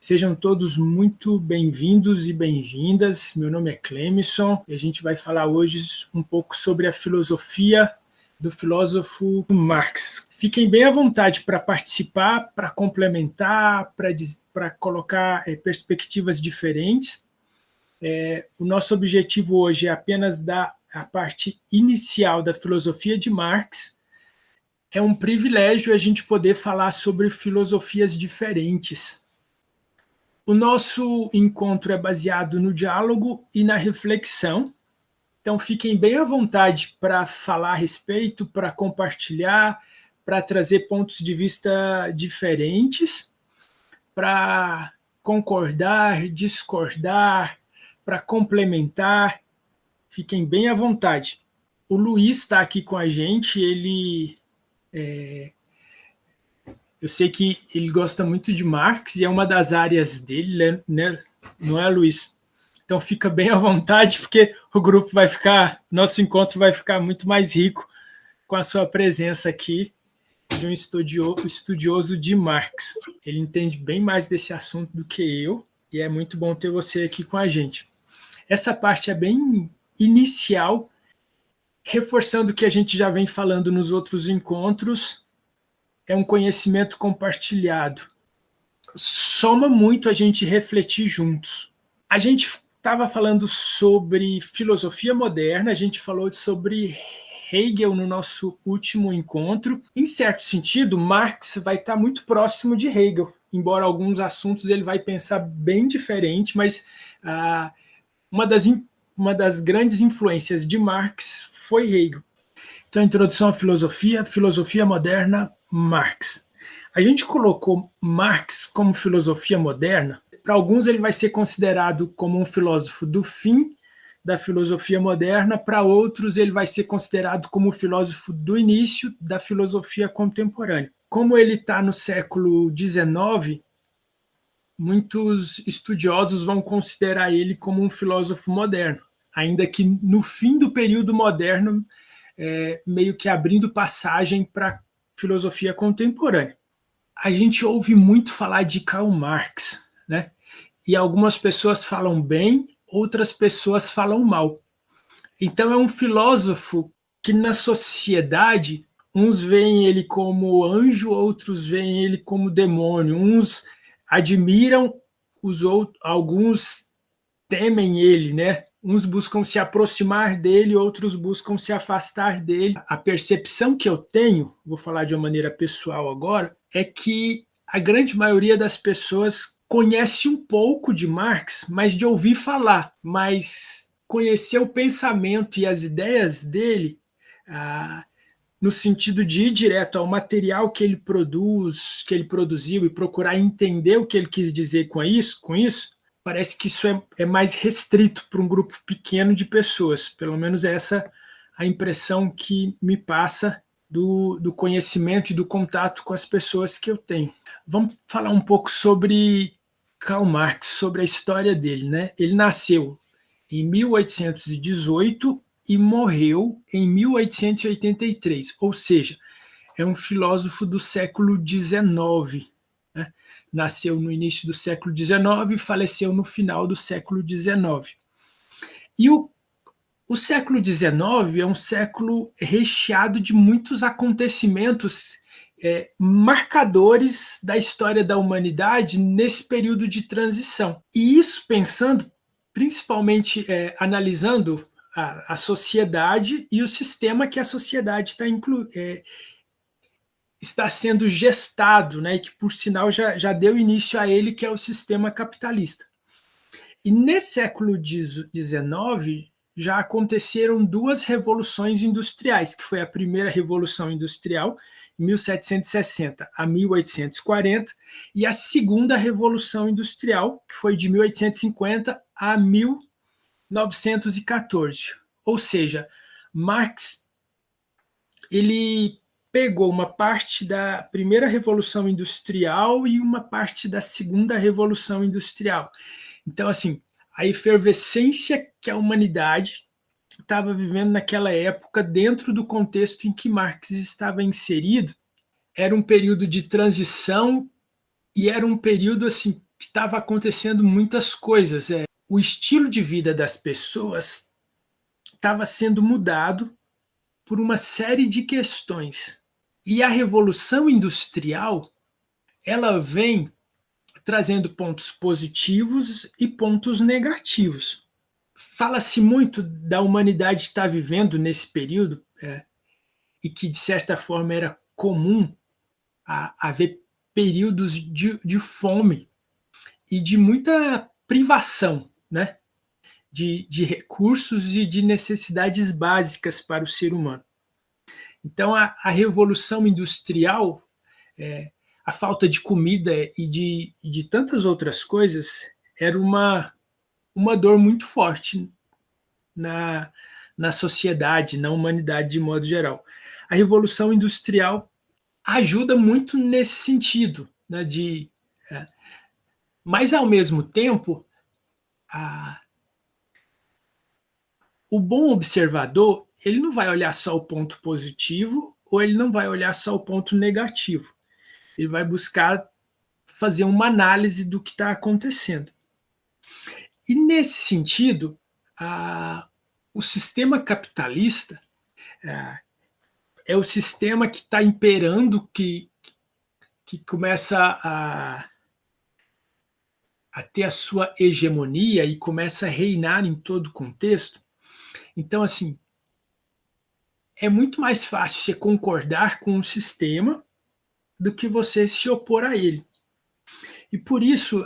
Sejam todos muito bem-vindos e bem-vindas. Meu nome é Clemison e a gente vai falar hoje um pouco sobre a filosofia do filósofo Marx. Fiquem bem à vontade para participar, para complementar, para colocar perspectivas diferentes. O nosso objetivo hoje é apenas dar a parte inicial da filosofia de Marx. É um privilégio a gente poder falar sobre filosofias diferentes. O nosso encontro é baseado no diálogo e na reflexão, então fiquem bem à vontade para falar a respeito, para compartilhar, para trazer pontos de vista diferentes, para concordar, discordar, para complementar. Fiquem bem à vontade. O Luiz está aqui com a gente, eu sei que ele gosta muito de Marx e é uma das áreas dele, né? Não é, Luiz? Então fica bem à vontade, porque nosso encontro vai ficar muito mais rico com a sua presença aqui de um estudioso de Marx. Ele entende bem mais desse assunto do que eu e é muito bom ter você aqui com a gente. Essa parte é bem inicial, reforçando o que a gente já vem falando nos outros encontros. É um conhecimento compartilhado. Soma muito a gente refletir juntos. A gente estava falando sobre filosofia moderna, a gente falou sobre Hegel no nosso último encontro. Em certo sentido, Marx vai estar muito próximo de Hegel, embora alguns assuntos ele vai pensar bem diferente, mas uma das grandes influências de Marx foi Hegel. Então, introdução à filosofia moderna, Marx. A gente colocou Marx como filosofia moderna. Para alguns, ele vai ser considerado como um filósofo do fim da filosofia moderna, para outros, ele vai ser considerado como um filósofo do início da filosofia contemporânea. Como ele está no século XIX, muitos estudiosos vão considerar ele como um filósofo moderno, ainda que no fim do período moderno, meio que abrindo passagem para a filosofia contemporânea. A gente ouve muito falar de Karl Marx, né? E algumas pessoas falam bem, outras pessoas falam mal. Então é um filósofo que na sociedade, uns veem ele como anjo, outros veem ele como demônio. Uns admiram, alguns temem ele, né? Uns buscam se aproximar dele, outros buscam se afastar dele. A percepção que eu tenho, vou falar de uma maneira pessoal agora, é que a grande maioria das pessoas conhece um pouco de Marx, mas de ouvir falar, mas conhecer o pensamento e as ideias dele, no sentido de ir direto ao material que ele produziu e procurar entender o que ele quis dizer com isso, parece que isso é mais restrito para um grupo pequeno de pessoas. Pelo menos essa a impressão que me passa do conhecimento e do contato com as pessoas que eu tenho. Vamos falar um pouco sobre Karl Marx, sobre a história dele, né? Ele nasceu em 1818 e morreu em 1883, ou seja, é um filósofo do século XIX. Né? Nasceu no início do século XIX e faleceu no final do século XIX. E o século XIX é um século recheado de muitos acontecimentos marcadores da história da humanidade nesse período de transição. E isso pensando, principalmente analisando a sociedade e o sistema que a sociedade está sendo gestado, né, e que, por sinal, já deu início a ele, que é o sistema capitalista. E nesse século XIX já aconteceram duas revoluções industriais, que foi a primeira Revolução Industrial, 1760 a 1840, e a segunda Revolução Industrial, que foi de 1850 a 1914. Ou seja, Marx ele pegou uma parte da primeira Revolução Industrial e uma parte da segunda Revolução Industrial. Então, assim, a efervescência que a humanidade estava vivendo naquela época, dentro do contexto em que Marx estava inserido, era um período de transição e era um período assim estava acontecendo muitas coisas. O estilo de vida das pessoas estava sendo mudado por uma série de questões. E a Revolução Industrial, ela vem trazendo pontos positivos e pontos negativos. Fala-se muito da humanidade estar vivendo nesse período, e que, de certa forma, era comum haver períodos de fome e de muita privação, né? De recursos e de necessidades básicas para o ser humano. Então, a Revolução Industrial, a falta de comida e de tantas outras coisas, era uma dor muito forte na sociedade, na humanidade de modo geral. A Revolução Industrial ajuda muito nesse sentido, né, mas, ao mesmo tempo, o bom observador, ele não vai olhar só o ponto positivo ou ele não vai olhar só o ponto negativo. Ele vai buscar fazer uma análise do que está acontecendo. E, nesse sentido, o sistema capitalista é o sistema que está imperando, que começa a ter a sua hegemonia e começa a reinar em todo o contexto. Então, assim, é muito mais fácil você concordar com o sistema do que você se opor a ele. E por isso,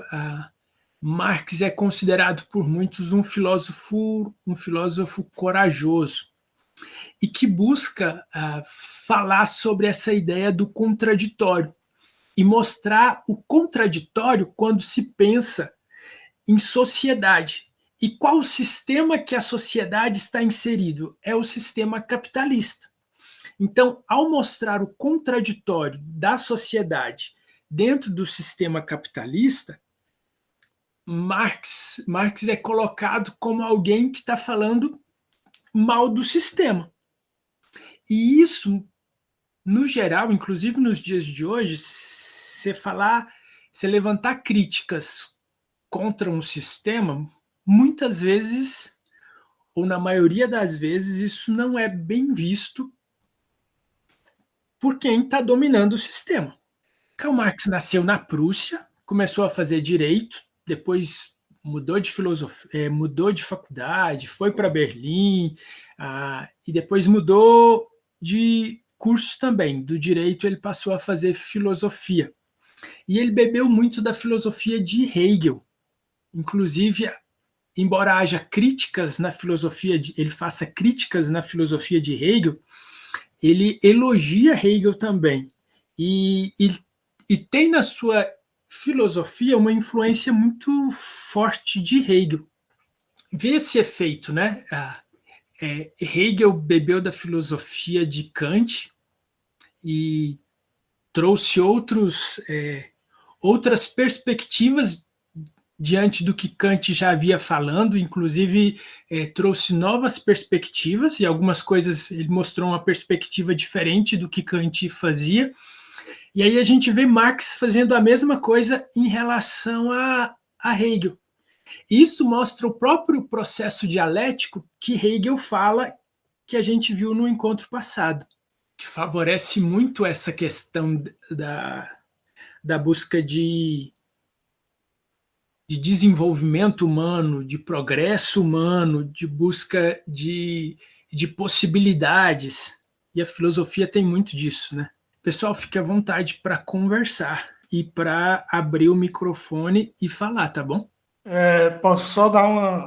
Marx é considerado por muitos um filósofo corajoso e que busca falar sobre essa ideia do contraditório e mostrar o contraditório quando se pensa em sociedade. E qual o sistema que a sociedade está inserido? É o sistema capitalista. Então, ao mostrar o contraditório da sociedade dentro do sistema capitalista, Marx é colocado como alguém que está falando mal do sistema. E isso, no geral, inclusive nos dias de hoje, você levantar críticas contra um sistema, muitas vezes, ou na maioria das vezes, isso não é bem visto por quem está dominando o sistema. Karl Marx nasceu na Prússia, começou a fazer direito, depois mudou de filosofia, mudou de faculdade, foi para Berlim, e depois mudou de curso também. Do direito ele passou a fazer filosofia. E ele bebeu muito da filosofia de Hegel. Inclusive, embora haja críticas na filosofia, ele faça críticas na filosofia de Hegel, ele elogia Hegel também. E tem na sua filosofia uma influência muito forte de Hegel. Vê esse efeito, né? Hegel bebeu da filosofia de Kant e trouxe outras perspectivas diante do que Kant já havia falando, inclusive trouxe novas perspectivas, e algumas coisas ele mostrou uma perspectiva diferente do que Kant fazia. E aí a gente vê Marx fazendo a mesma coisa em relação a Hegel. Isso mostra o próprio processo dialético que Hegel fala, que a gente viu no encontro passado, que favorece muito essa questão da busca de desenvolvimento humano, de progresso humano, de busca de possibilidades. E a filosofia tem muito disso, né? Pessoal, fique à vontade para conversar e para abrir o microfone e falar, tá bom? Posso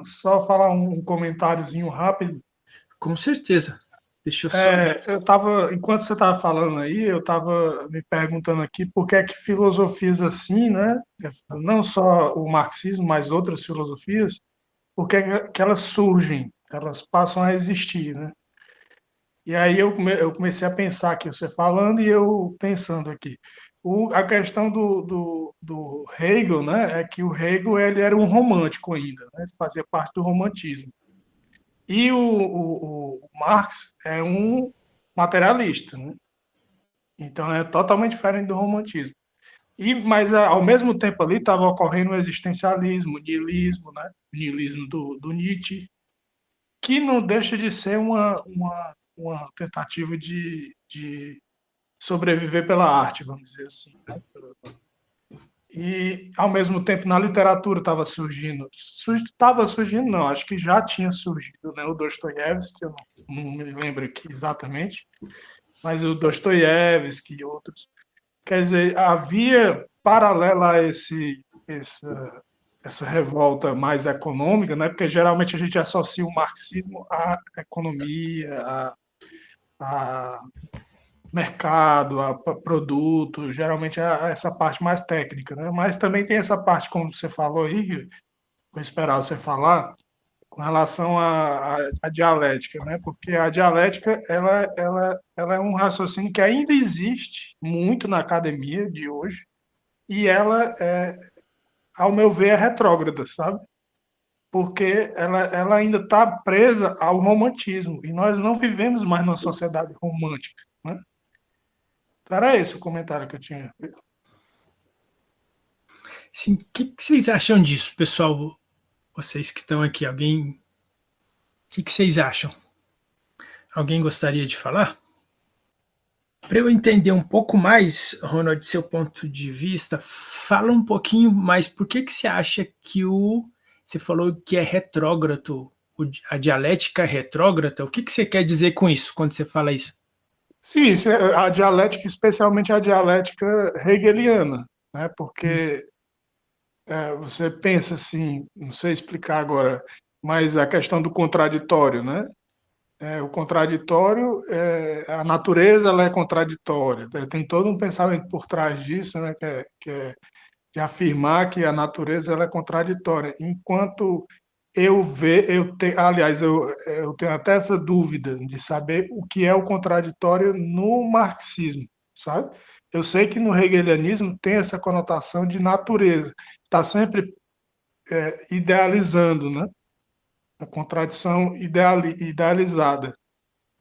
só falar um comentáriozinho rápido? Com certeza. Deixa eu só. Enquanto você estava falando aí, eu estava me perguntando aqui por que é que filosofias assim, né? Não só o marxismo, mas outras filosofias, por que é que elas surgem, elas passam a existir, né? E aí eu comecei a pensar aqui, você falando e eu pensando aqui. A questão do Hegel, né, é que o Hegel ele era um romântico ainda, né, fazia parte do romantismo. E o Marx é um materialista, né? Então é totalmente diferente do romantismo. Mas ao mesmo tempo ali estava ocorrendo o existencialismo, o niilismo, né? O niilismo do Nietzsche, que não deixa de ser uma tentativa de sobreviver pela arte, vamos dizer assim, né? E, ao mesmo tempo, na literatura estava surgindo, não, acho que já tinha surgido, né? O Dostoiévski, eu não me lembro aqui exatamente, mas o Dostoiévski e outros. Quer dizer, havia, paralela a essa revolta mais econômica, né? Porque geralmente a gente associa o marxismo à economia, a mercado, a produto, geralmente a essa parte mais técnica, né? Mas também tem essa parte, como você falou aí, que eu esperava você falar, com relação à dialética, né? Porque a dialética ela é um raciocínio que ainda existe muito na academia de hoje e ela, ao meu ver, é retrógrada, sabe? Porque ela ainda está presa ao romantismo e nós não vivemos mais numa sociedade romântica, né? Então, era esse o comentário que eu tinha. Sim, o que vocês acham disso, pessoal? Vocês que estão aqui, alguém. O que vocês acham? Alguém gostaria de falar? Para eu entender um pouco mais, Ronald, seu ponto de vista, fala um pouquinho mais por que você acha que você falou que é retrógrado, a dialética é retrógrada. O que você quer dizer com isso, quando você fala isso? Sim, a dialética, especialmente a dialética hegeliana, né? Porque você pensa assim, não sei explicar agora, mas a questão do contraditório, né? O contraditório, a natureza ela é contraditória. Tem todo um pensamento por trás disso, né? Que é de afirmar que a natureza ela é contraditória, enquanto aliás, eu tenho até essa dúvida de saber o que é o contraditório no marxismo, sabe? Eu sei que no hegelianismo tem essa conotação de natureza, está sempre idealizando, né? A contradição idealizada.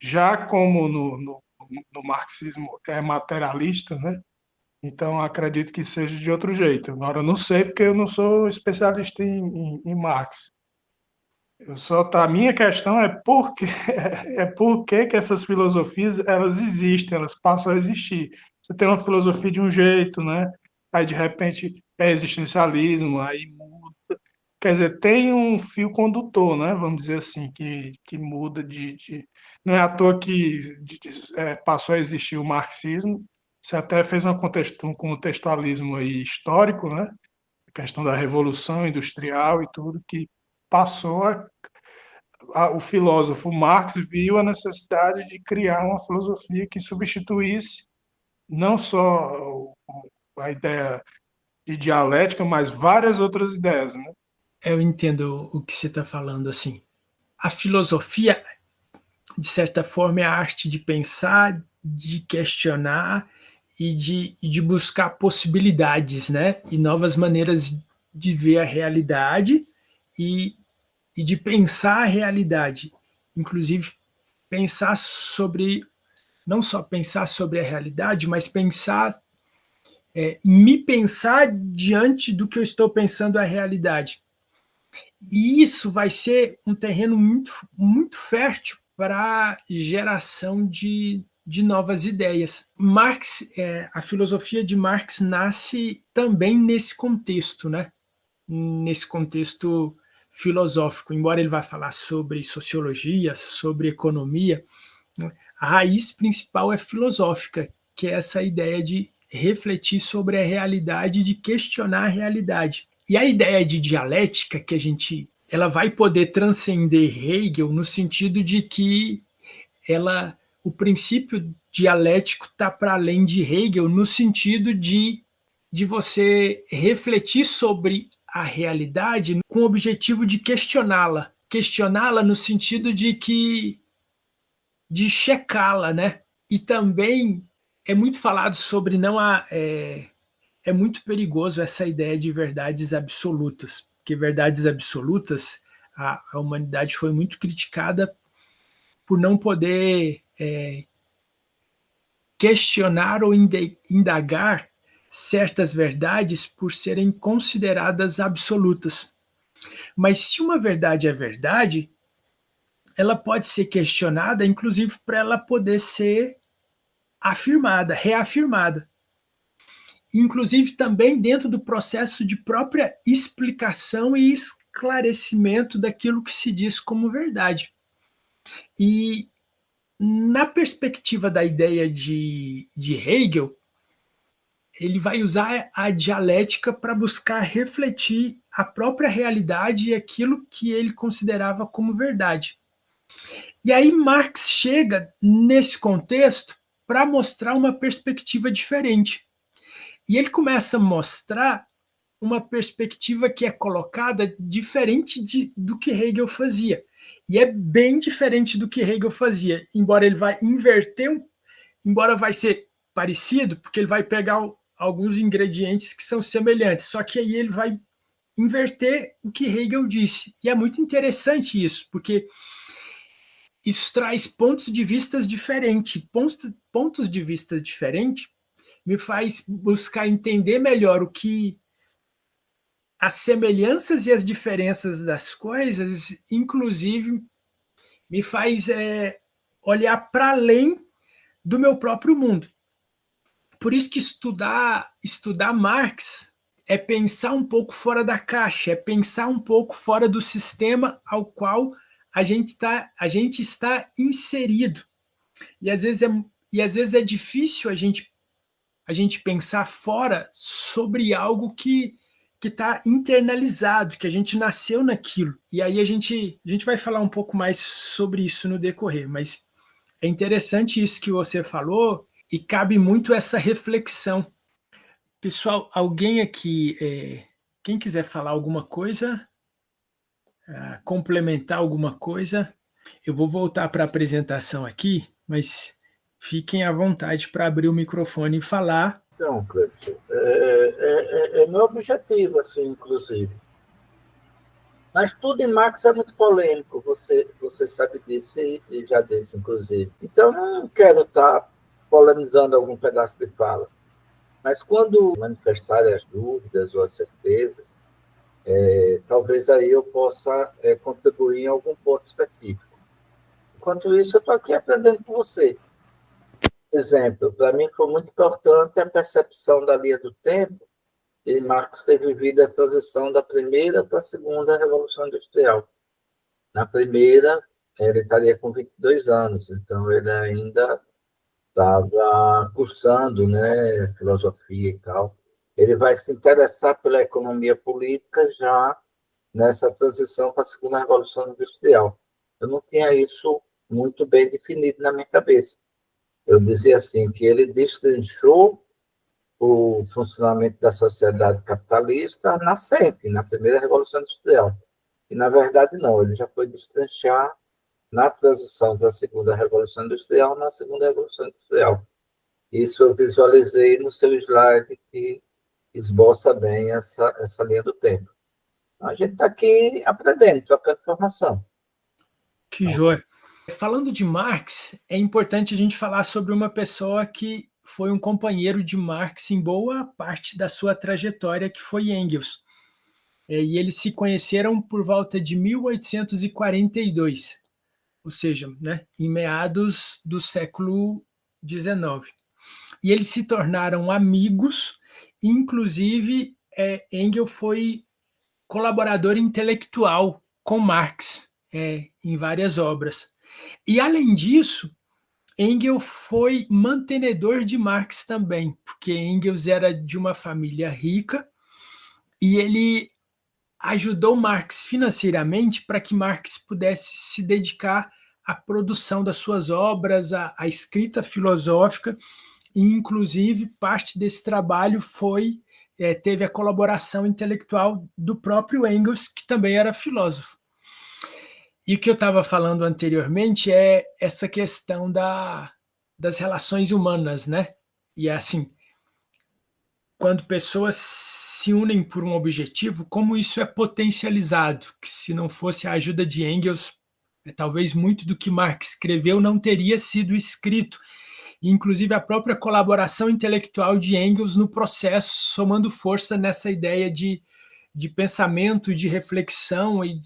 Já como no marxismo é materialista, né? Então, acredito que seja de outro jeito. Agora, eu não sei porque eu não sou especialista em Marx. A minha questão é por que essas filosofias elas existem, elas passam a existir. Você tem uma filosofia de um jeito, né? Aí, de repente, é existencialismo, aí muda. Quer dizer, tem um fio condutor, né? Vamos dizer assim, que muda Não é à toa que passou a existir o marxismo. Você até fez um contextualismo aí histórico, né? A questão da Revolução Industrial e tudo, que passou o filósofo Marx viu a necessidade de criar uma filosofia que substituísse não só a ideia de dialética, mas várias outras ideias, né? Eu entendo o que você está falando assim. A filosofia, de certa forma, é a arte de pensar, de questionar e de buscar possibilidades, né? E novas maneiras de ver a realidade e, e de pensar a realidade. Inclusive, pensar sobre, não só pensar sobre a realidade, mas me pensar diante do que eu estou pensando a realidade. E isso vai ser um terreno muito, muito fértil para a geração de novas ideias. A filosofia de Marx nasce também nesse contexto, né? Nesse contexto filosófico, embora ele vá falar sobre sociologia, sobre economia, né? A raiz principal é filosófica, que é essa ideia de refletir sobre a realidade, de questionar a realidade. E a ideia de dialética ela vai poder transcender Hegel no sentido de que o princípio dialético está para além de Hegel no sentido de você refletir sobre a realidade com o objetivo de questioná-la no sentido de checá-la, né? E também é muito falado sobre não a é muito perigoso essa ideia de verdades absolutas, porque verdades absolutas, a humanidade foi muito criticada por não poder questionar ou indagar certas verdades por serem consideradas absolutas. Mas se uma verdade é verdade, ela pode ser questionada, inclusive para ela poder ser afirmada, reafirmada. Inclusive também dentro do processo de própria explicação e esclarecimento daquilo que se diz como verdade. E na perspectiva da ideia de Hegel, ele vai usar a dialética para buscar refletir a própria realidade e aquilo que ele considerava como verdade. E aí Marx chega nesse contexto para mostrar uma perspectiva diferente. E ele começa a mostrar uma perspectiva que é colocada diferente do que Hegel fazia. E é bem diferente do que Hegel fazia, embora ele vai inverter, embora vai ser parecido, porque ele vai pegar alguns ingredientes que são semelhantes, só que aí ele vai inverter o que Hegel disse. E é muito interessante isso, porque isso traz pontos de vista diferentes. Pontos de vista diferentes me faz buscar entender melhor o que as semelhanças e as diferenças das coisas, inclusive, me faz olhar para além do meu próprio mundo. Por isso que estudar Marx é pensar um pouco fora da caixa, é pensar um pouco fora do sistema ao qual a gente está inserido. E às vezes é difícil a gente pensar fora sobre algo que está internalizado, que a gente nasceu naquilo. E aí a gente vai falar um pouco mais sobre isso no decorrer, mas é interessante isso que você falou e cabe muito essa reflexão. Pessoal, alguém aqui, quem quiser falar alguma coisa, complementar alguma coisa, eu vou voltar para a apresentação aqui, mas fiquem à vontade para abrir o microfone e falar. Então, Cleiton, é meu objetivo, assim, inclusive. Mas tudo em Marx é muito polêmico, você sabe disso e já disse, inclusive. Então, não quero estar polemizando algum pedaço de fala. Mas quando manifestarem as dúvidas ou as certezas, talvez aí eu possa contribuir em algum ponto específico. Enquanto isso, eu estou aqui aprendendo com você. Exemplo, para mim foi muito importante a percepção da linha do tempo e Marx ter vivido a transição da primeira para a segunda Revolução Industrial. Na primeira, ele estaria com 22 anos, então ele ainda estava cursando, né, filosofia e tal. Ele vai se interessar pela economia política já nessa transição para a segunda Revolução Industrial. Eu não tinha isso muito bem definido na minha cabeça. Eu dizia assim, que ele destrinchou o funcionamento da sociedade capitalista nascente, na primeira Revolução Industrial. E, na verdade, não, ele já foi destrinchar na transição da segunda Revolução Industrial na segunda Revolução Industrial. Isso eu visualizei no seu slide, que esboça bem essa linha do tempo. A gente está aqui aprendendo, trocando informação. Que joia. Falando de Marx, é importante a gente falar sobre uma pessoa que foi um companheiro de Marx em boa parte da sua trajetória, que foi Engels. E eles se conheceram por volta de 1842, ou seja, né, em meados do século XIX. E eles se tornaram amigos, inclusive Engels foi colaborador intelectual com Marx em várias obras. E, além disso, Engels foi mantenedor de Marx também, porque Engels era de uma família rica e ele ajudou Marx financeiramente para que Marx pudesse se dedicar à produção das suas obras, à escrita filosófica, e, inclusive, parte desse trabalho teve a colaboração intelectual do próprio Engels, que também era filósofo. E o que eu estava falando anteriormente é essa questão das relações humanas, né? E assim, quando pessoas se unem por um objetivo, como isso é potencializado, que se não fosse a ajuda de Engels, talvez muito do que Marx escreveu não teria sido escrito. e inclusive a própria colaboração intelectual de Engels no processo, somando força nessa ideia de pensamento, de reflexão e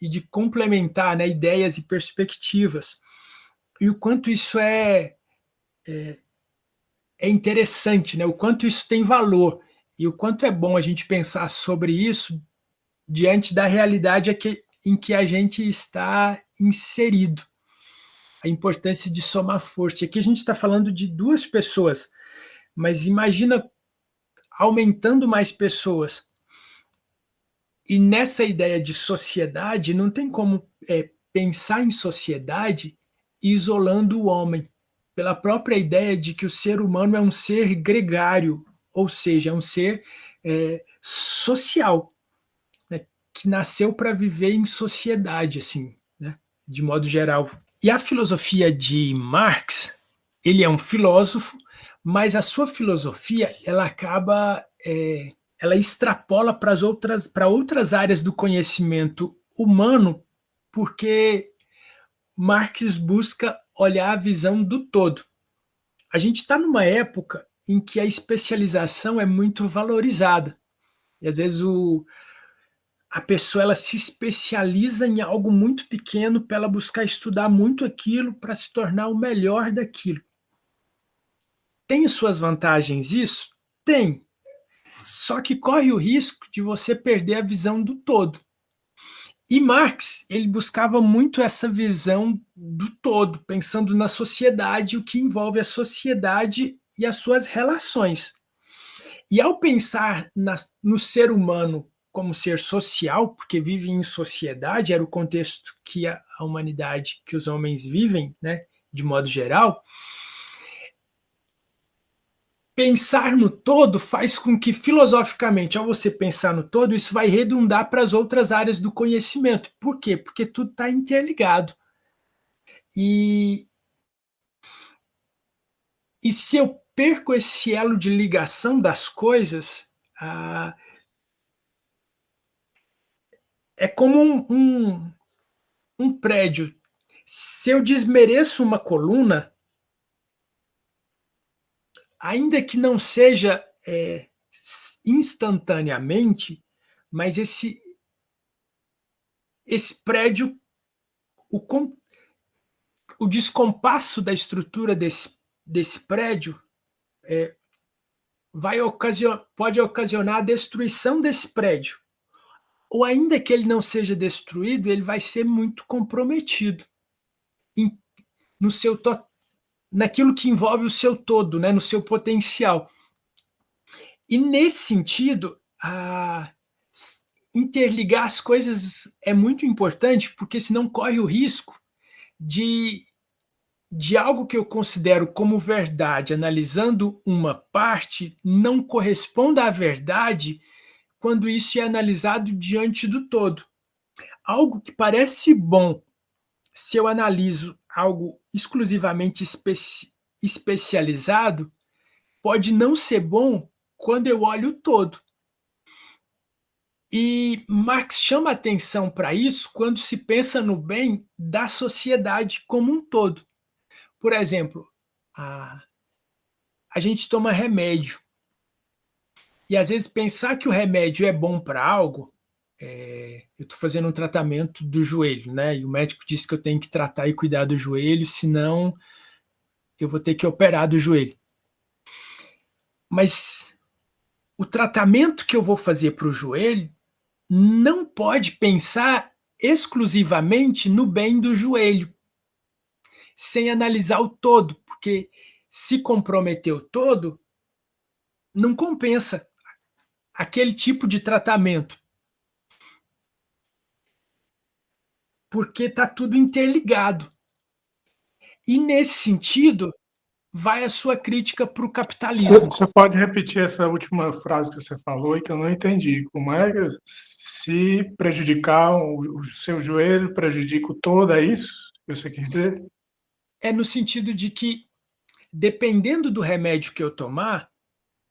de complementar, né, ideias e perspectivas. E o quanto isso é interessante, né, o quanto isso tem valor e o quanto é bom a gente pensar sobre isso diante da realidade em que a gente está inserido. A importância de somar força. E aqui a gente está falando de 2 pessoas, mas imagina aumentando mais pessoas. E nessa ideia de sociedade, não tem como pensar em sociedade isolando o homem, pela própria ideia de que o ser humano é um ser gregário, ou seja, é um ser social, né, que nasceu para viver em sociedade, assim, né, de modo geral. E a filosofia de Marx, ele é um filósofo, mas a sua filosofia ela acaba ela extrapola para outras áreas do conhecimento humano, porque Marx busca olhar a visão do todo. A gente está numa época em que a especialização é muito valorizada. E às vezes a pessoa ela se especializa em algo muito pequeno para ela buscar estudar muito aquilo para se tornar o melhor daquilo. Tem suas vantagens isso? Tem. Só que corre o risco de você perder a visão do todo. E Marx, ele buscava muito essa visão do todo, pensando na sociedade, o que envolve a sociedade e as suas relações. E ao pensar no ser humano como ser social, porque vive em sociedade, era o contexto que a humanidade, que os homens vivem, né, de modo geral, pensar no todo faz com que, filosoficamente, ao você pensar no todo, isso vai redundar para as outras áreas do conhecimento. Por quê? Porque tudo está interligado. E se eu perco esse elo de ligação das coisas, é como um prédio. Se eu desmereço uma coluna, ainda que não seja instantaneamente, mas esse prédio, o descompasso da estrutura desse prédio pode ocasionar a destruição desse prédio. Ou ainda que ele não seja destruído, ele vai ser muito comprometido naquilo que envolve o seu todo, né, no seu potencial. E nesse sentido, interligar as coisas é muito importante, porque senão corre o risco de algo que eu considero como verdade, analisando uma parte, não corresponda à verdade quando isso é analisado diante do todo. Algo que parece bom se eu analiso algo exclusivamente especializado, pode não ser bom quando eu olho o todo. E Marx chama atenção para isso quando se pensa no bem da sociedade como um todo. Por exemplo, a gente toma remédio. E às vezes pensar que o remédio é bom para algo, eu estou fazendo um tratamento do joelho, né? E o médico disse que eu tenho que tratar e cuidar do joelho, senão eu vou ter que operar do joelho. Mas o tratamento que eu vou fazer para o joelho não pode pensar exclusivamente no bem do joelho, sem analisar o todo, porque se comprometer o todo, não compensa aquele tipo de tratamento, porque está tudo interligado. E nesse sentido, vai a sua crítica para o capitalismo. Você pode repetir essa última frase que você falou e que eu não entendi? Como é que se prejudicar o seu joelho, prejudica o todo, é isso que você quis dizer? É no sentido de que, dependendo do remédio que eu tomar,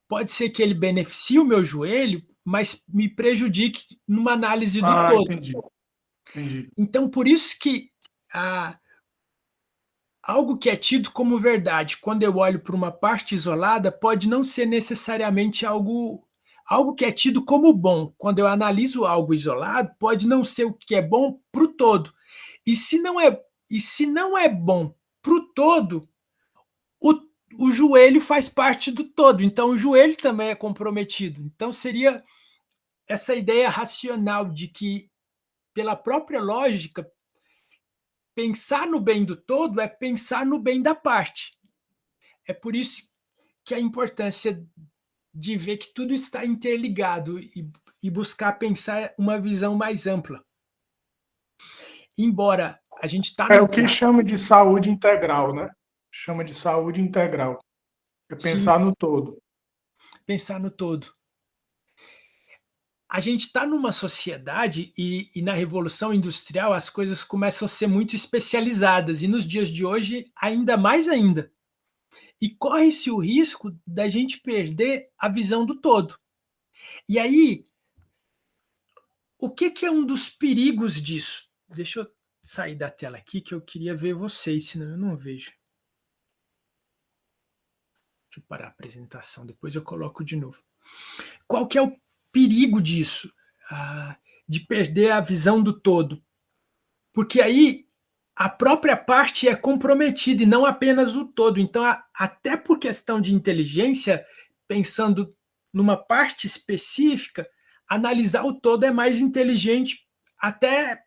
pode ser que ele beneficie o meu joelho, mas me prejudique numa análise do todo. Entendi. Então, por isso que algo que é tido como verdade, quando eu olho para uma parte isolada, pode não ser necessariamente algo que é tido como bom. Quando eu analiso algo isolado, pode não ser o que é bom para o todo. E se não é bom para o todo, o joelho faz parte do todo. Então, o joelho também é comprometido. Então, seria essa ideia racional de que, pela própria lógica, pensar no bem do todo é pensar no bem da parte. É por isso que a importância de ver que tudo está interligado e buscar pensar uma visão mais ampla. Embora a gente está É o que chama de saúde integral, né? Chama de saúde integral. É pensar no todo. Pensar no todo. A gente está numa sociedade e na Revolução Industrial as coisas começam a ser muito especializadas e nos dias de hoje ainda mais ainda. E corre-se o risco da gente perder a visão do todo. E aí, o que é um dos perigos disso? Deixa eu sair da tela aqui que eu queria ver vocês, senão eu não vejo. Deixa eu parar a apresentação, depois eu coloco de novo. Qual que é o perigo disso? De perder a visão do todo? Porque aí a própria parte é comprometida e não apenas o todo. Então, até por questão de inteligência, pensando numa parte específica, analisar o todo é mais inteligente, até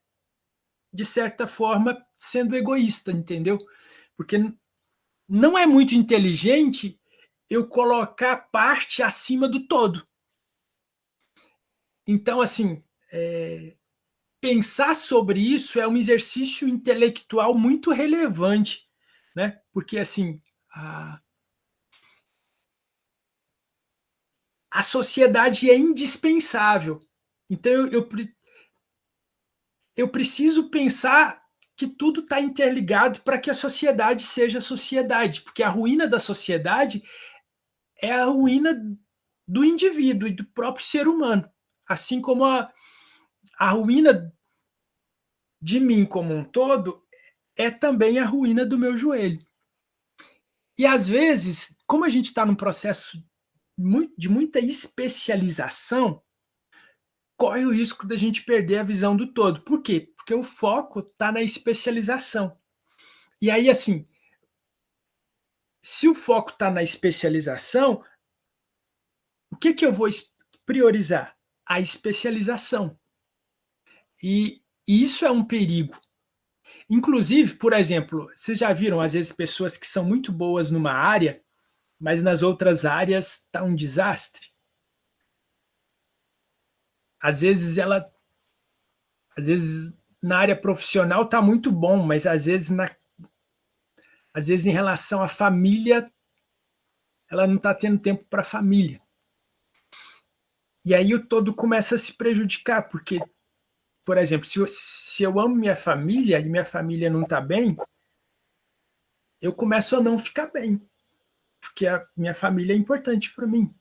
de certa forma sendo egoísta, entendeu? Porque não é muito inteligente eu colocar a parte acima do todo. Então, assim, pensar sobre isso é um exercício intelectual muito relevante, né? Porque, assim, a sociedade é indispensável. Então, eu preciso pensar que tudo está interligado para que a sociedade seja sociedade, porque a ruína da sociedade é a ruína do indivíduo e do próprio ser humano, assim como a ruína de mim como um todo é também a ruína do meu joelho. E às vezes, como a gente está num processo de muita especialização, corre o risco da gente perder a visão do todo. Por quê? Porque o foco está na especialização. E aí, assim, se o foco está na especialização, o que eu vou priorizar? A especialização. E isso é um perigo. Inclusive, por exemplo, vocês já viram, às vezes, pessoas que são muito boas numa área, mas nas outras áreas está um desastre? Às vezes na área profissional está muito bom, mas às vezes em relação à família, ela não está tendo tempo para a família. E aí o todo começa a se prejudicar, porque, por exemplo, se eu amo minha família e minha família não está bem, eu começo a não ficar bem, porque a minha família é importante para mim.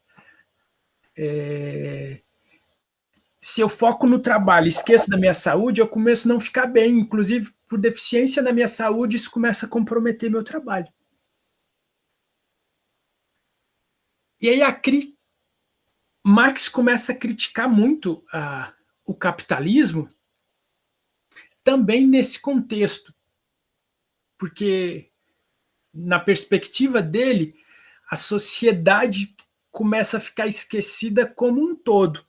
Se eu foco no trabalho e esqueço da minha saúde, eu começo a não ficar bem. Inclusive, por deficiência na minha saúde, isso começa a comprometer meu trabalho. E aí Marx começa a criticar muito o capitalismo também nesse contexto, porque na perspectiva dele, a sociedade começa a ficar esquecida como um todo.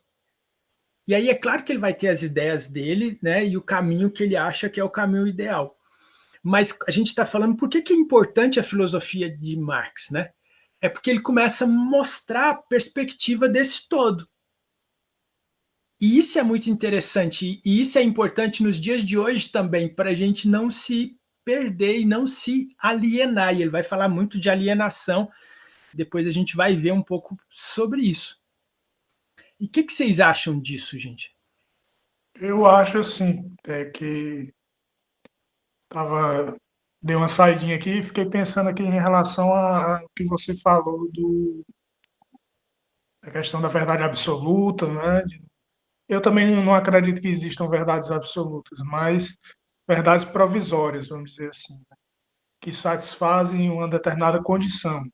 E aí é claro que ele vai ter as ideias dele, né, e o caminho que ele acha que é o caminho ideal. Mas a gente está falando por que é importante a filosofia de Marx, né? É porque ele começa a mostrar a perspectiva desse todo. E isso é muito interessante, e isso é importante nos dias de hoje também, para a gente não se perder e não se alienar. E ele vai falar muito de alienação, depois a gente vai ver um pouco sobre isso. E o que vocês acham disso, gente? Eu acho assim, que dei uma saidinha aqui e fiquei pensando aqui em relação ao que você falou da questão da verdade absoluta, né? Eu também não acredito que existam verdades absolutas, mas verdades provisórias, vamos dizer assim. que satisfazem uma determinada condição,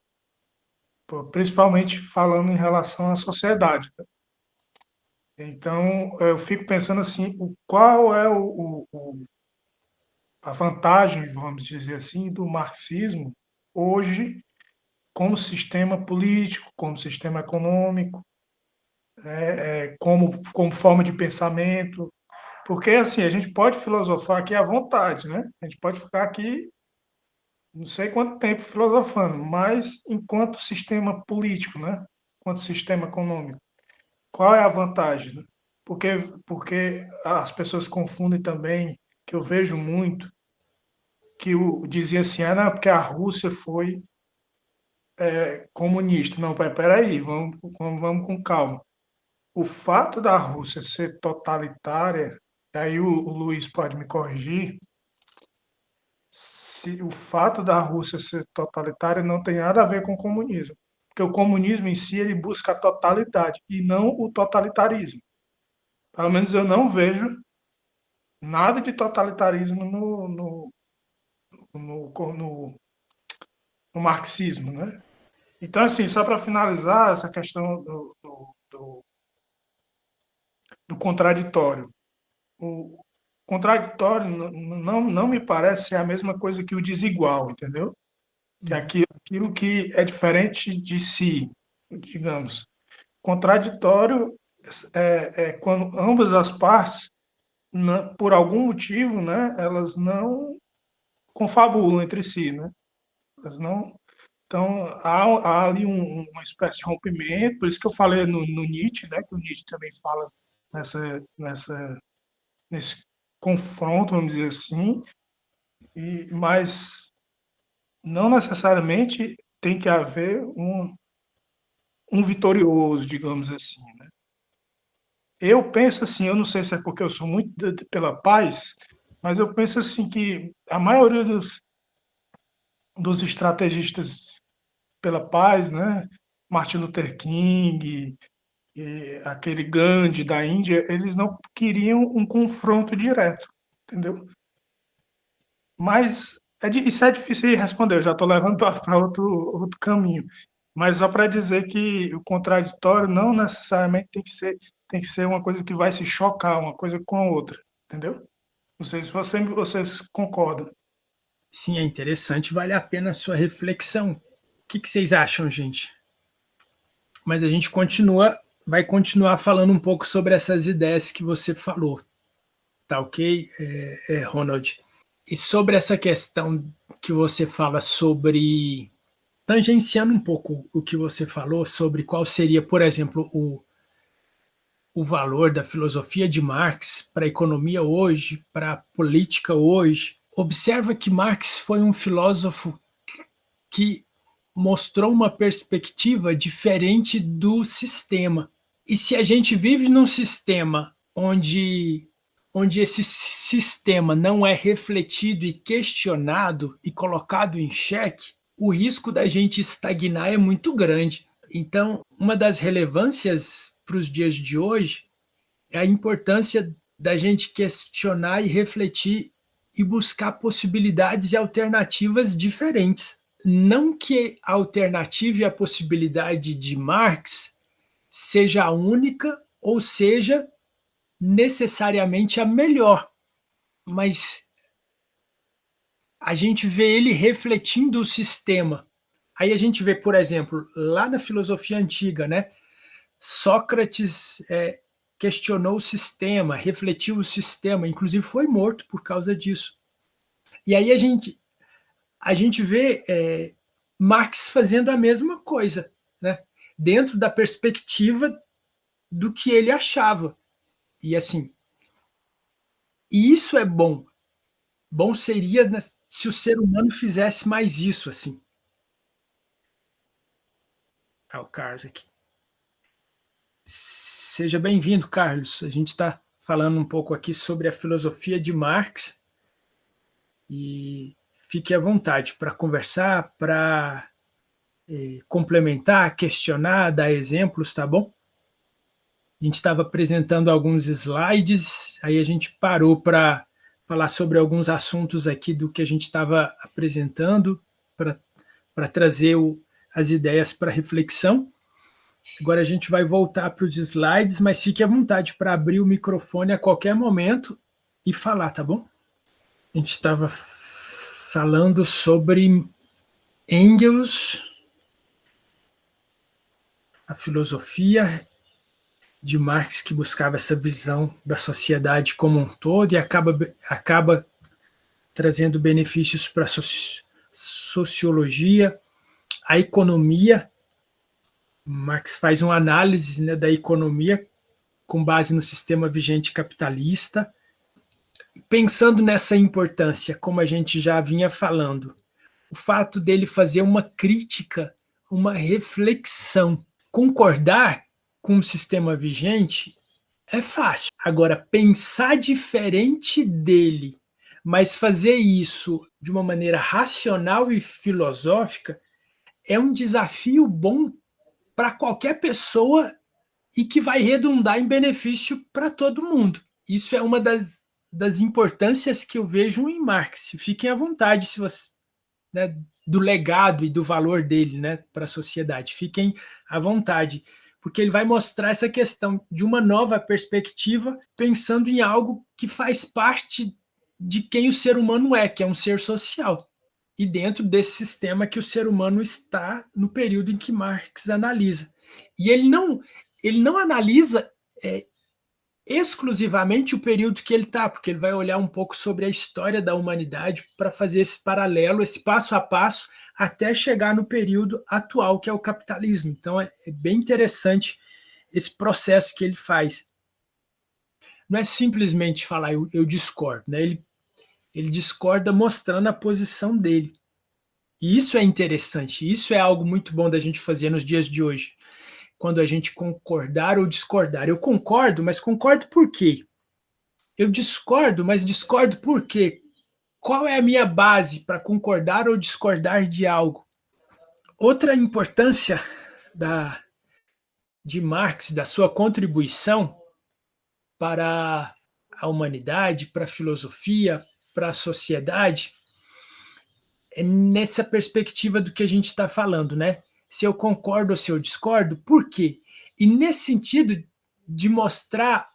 principalmente falando em relação à sociedade. Então, eu fico pensando assim, qual é a vantagem, vamos dizer assim, do marxismo hoje como sistema político, como sistema econômico, como forma de pensamento, porque assim, a gente pode filosofar aqui à vontade, né? A gente pode ficar aqui não sei quanto tempo filosofando, mas enquanto sistema político, né? Enquanto sistema econômico, qual é a vantagem, né? Porque, porque as pessoas confundem também, que eu vejo muito, que dizia assim, não, porque a Rússia foi comunista. Não, peraí, vamos com calma. O fato da Rússia ser totalitária, aí o Luiz pode me corrigir, se o fato da Rússia ser totalitária não tem nada a ver com o comunismo. Porque o comunismo em si, ele busca a totalidade e não o totalitarismo. Pelo menos eu não vejo nada de totalitarismo no marxismo, né? Então, assim, só para finalizar essa questão do contraditório. O contraditório não me parece ser a mesma coisa que o desigual, entendeu? Que é aquilo que é diferente de si, digamos. Contraditório é quando ambas as partes, por algum motivo, né, elas não confabulam entre si, né? Elas não. Então, há ali uma espécie de rompimento, por isso que eu falei no Nietzsche, né, que o Nietzsche também fala nesse confronto, vamos dizer assim, mas não necessariamente tem que haver um vitorioso, digamos assim, né? Eu penso assim, eu não sei se é porque eu sou muito pela paz, mas eu penso assim que a maioria dos estrategistas pela paz, né, Martin Luther King, e aquele Gandhi da Índia, eles não queriam um confronto direto, entendeu? Mas isso é difícil de responder, eu já estou levando para outro caminho. Mas só para dizer que o contraditório não necessariamente tem que ser uma coisa que vai se chocar, uma coisa com a outra, entendeu? Não sei se vocês concordam. Sim, é interessante, vale a pena a sua reflexão. O que vocês acham, gente? Mas a gente vai continuar falando um pouco sobre essas ideias que você falou, tá ok, Ronald? E sobre essa questão que você fala sobre, tangenciando um pouco o que você falou sobre qual seria, por exemplo, o valor da filosofia de Marx para a economia hoje, para a política hoje. Observa que Marx foi um filósofo que mostrou uma perspectiva diferente do sistema. E se a gente vive num sistema onde esse sistema não é refletido e questionado e colocado em xeque, o risco da gente estagnar é muito grande. Então, uma das relevâncias para os dias de hoje é a importância da gente questionar e refletir e buscar possibilidades e alternativas diferentes. Não que a alternativa e a possibilidade de Marx seja a única ou seja necessariamente a melhor, mas a gente vê ele refletindo o sistema. Aí a gente vê, por exemplo, lá na filosofia antiga, né? Sócrates questionou o sistema, refletiu o sistema, inclusive foi morto por causa disso. E aí a gente vê Marx fazendo a mesma coisa, né? Dentro da perspectiva do que ele achava. E assim, isso é bom. Bom seria se o ser humano fizesse mais isso, assim. O Carlos aqui. Seja bem-vindo, Carlos. A gente está falando um pouco aqui sobre a filosofia de Marx e fique à vontade para conversar, para complementar, questionar, dar exemplos, tá bom? A gente estava apresentando alguns slides, aí a gente parou para falar sobre alguns assuntos aqui do que a gente estava apresentando para trazer as ideias para reflexão. Agora a gente vai voltar para os slides, mas fique à vontade para abrir o microfone a qualquer momento e falar, tá bom? A gente estava falando sobre Engels, a filosofia de Marx que buscava essa visão da sociedade como um todo e acaba trazendo benefícios para a sociologia, a economia. Marx faz uma análise, né, da economia com base no sistema vigente capitalista, pensando nessa importância, como a gente já vinha falando, o fato dele fazer uma crítica, uma reflexão, concordar com o sistema vigente é fácil. Agora, pensar diferente dele, mas fazer isso de uma maneira racional e filosófica é um desafio bom para qualquer pessoa e que vai redundar em benefício para todo mundo. Isso é uma das importâncias que eu vejo em Marx. Fiquem à vontade se você, né, do legado e do valor dele, né, para a sociedade. Fiquem à vontade, porque ele vai mostrar essa questão de uma nova perspectiva, pensando em algo que faz parte de quem o ser humano é, que é um ser social. E dentro desse sistema que o ser humano está no período em que Marx analisa. E ele não analisa exclusivamente o período que ele está, porque ele vai olhar um pouco sobre a história da humanidade para fazer esse paralelo, esse passo a passo, até chegar no período atual, que é o capitalismo. Então é bem interessante esse processo que ele faz. Não é simplesmente falar eu discordo, né? Ele discorda mostrando a posição dele. E isso é interessante, isso é algo muito bom da gente fazer nos dias de hoje, quando a gente concordar ou discordar. Eu concordo, mas concordo por quê? Eu discordo, mas discordo por quê? Qual é a minha base para concordar ou discordar de algo? Outra importância de Marx, da sua contribuição para a humanidade, para a filosofia, para a sociedade, é nessa perspectiva do que a gente está falando, né? Se eu concordo ou se eu discordo, por quê? E nesse sentido de mostrar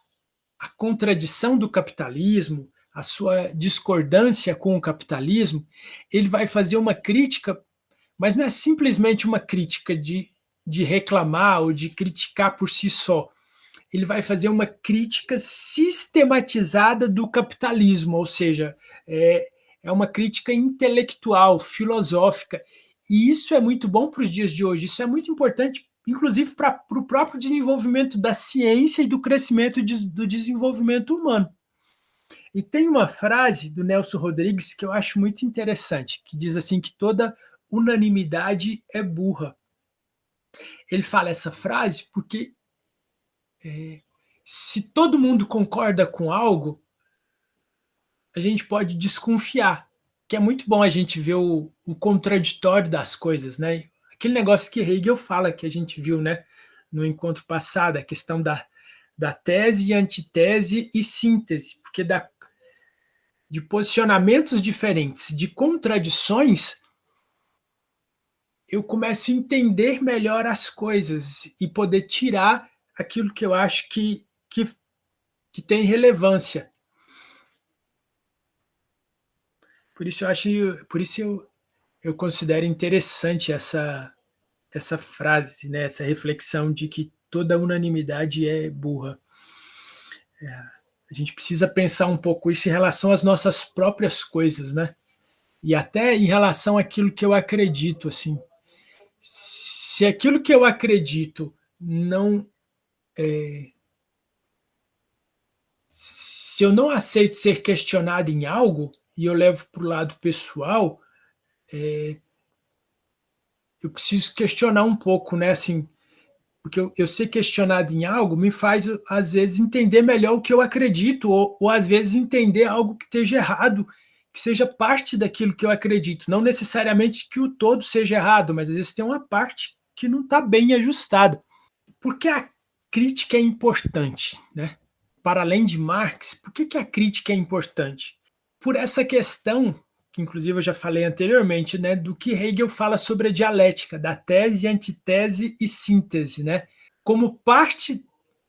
a contradição do capitalismo, a sua discordância com o capitalismo, ele vai fazer uma crítica, mas não é simplesmente uma crítica de reclamar ou de criticar por si só. Ele vai fazer uma crítica sistematizada do capitalismo, ou seja, é uma crítica intelectual, filosófica. E isso é muito bom para os dias de hoje, isso é muito importante, inclusive para o próprio desenvolvimento da ciência e do crescimento do desenvolvimento humano. E tem uma frase do Nelson Rodrigues que eu acho muito interessante, que diz assim que toda unanimidade é burra. Ele fala essa frase porque se todo mundo concorda com algo, a gente pode desconfiar, que é muito bom a gente ver o contraditório das coisas, né? Aquele negócio que Hegel fala, que a gente viu, né, no encontro passado, a questão da tese, antitese e síntese, porque de posicionamentos diferentes, de contradições, eu começo a entender melhor as coisas e poder tirar aquilo que eu acho que tem relevância. Por isso eu considero interessante essa frase, né, essa reflexão de que toda unanimidade é burra. A gente precisa pensar um pouco isso em relação às nossas próprias coisas, né? E até em relação àquilo que eu acredito, assim. Se aquilo que eu acredito não se eu não aceito ser questionado em algo e eu levo para o lado pessoal, eu preciso questionar um pouco, né? Assim, porque eu ser questionado em algo me faz, às vezes, entender melhor o que eu acredito, ou às vezes entender algo que esteja errado, que seja parte daquilo que eu acredito. Não necessariamente que o todo seja errado, mas às vezes tem uma parte que não está bem ajustada. Por que a crítica é importante, né? Para além de Marx, por que a crítica é importante? por essa questão, que inclusive eu já falei anteriormente, né, do que Hegel fala sobre a dialética, da tese, antitese e síntese, né? Como parte,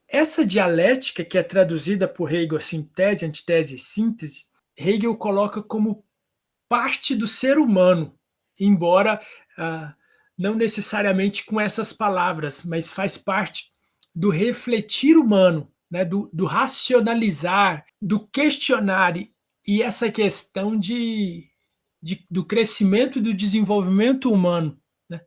essa dialética que é traduzida por Hegel assim, tese, antitese e síntese, Hegel coloca como parte do ser humano, embora não necessariamente com essas palavras, mas faz parte do refletir humano, né, do racionalizar, do questionar, e essa questão do crescimento e do desenvolvimento humano. Né?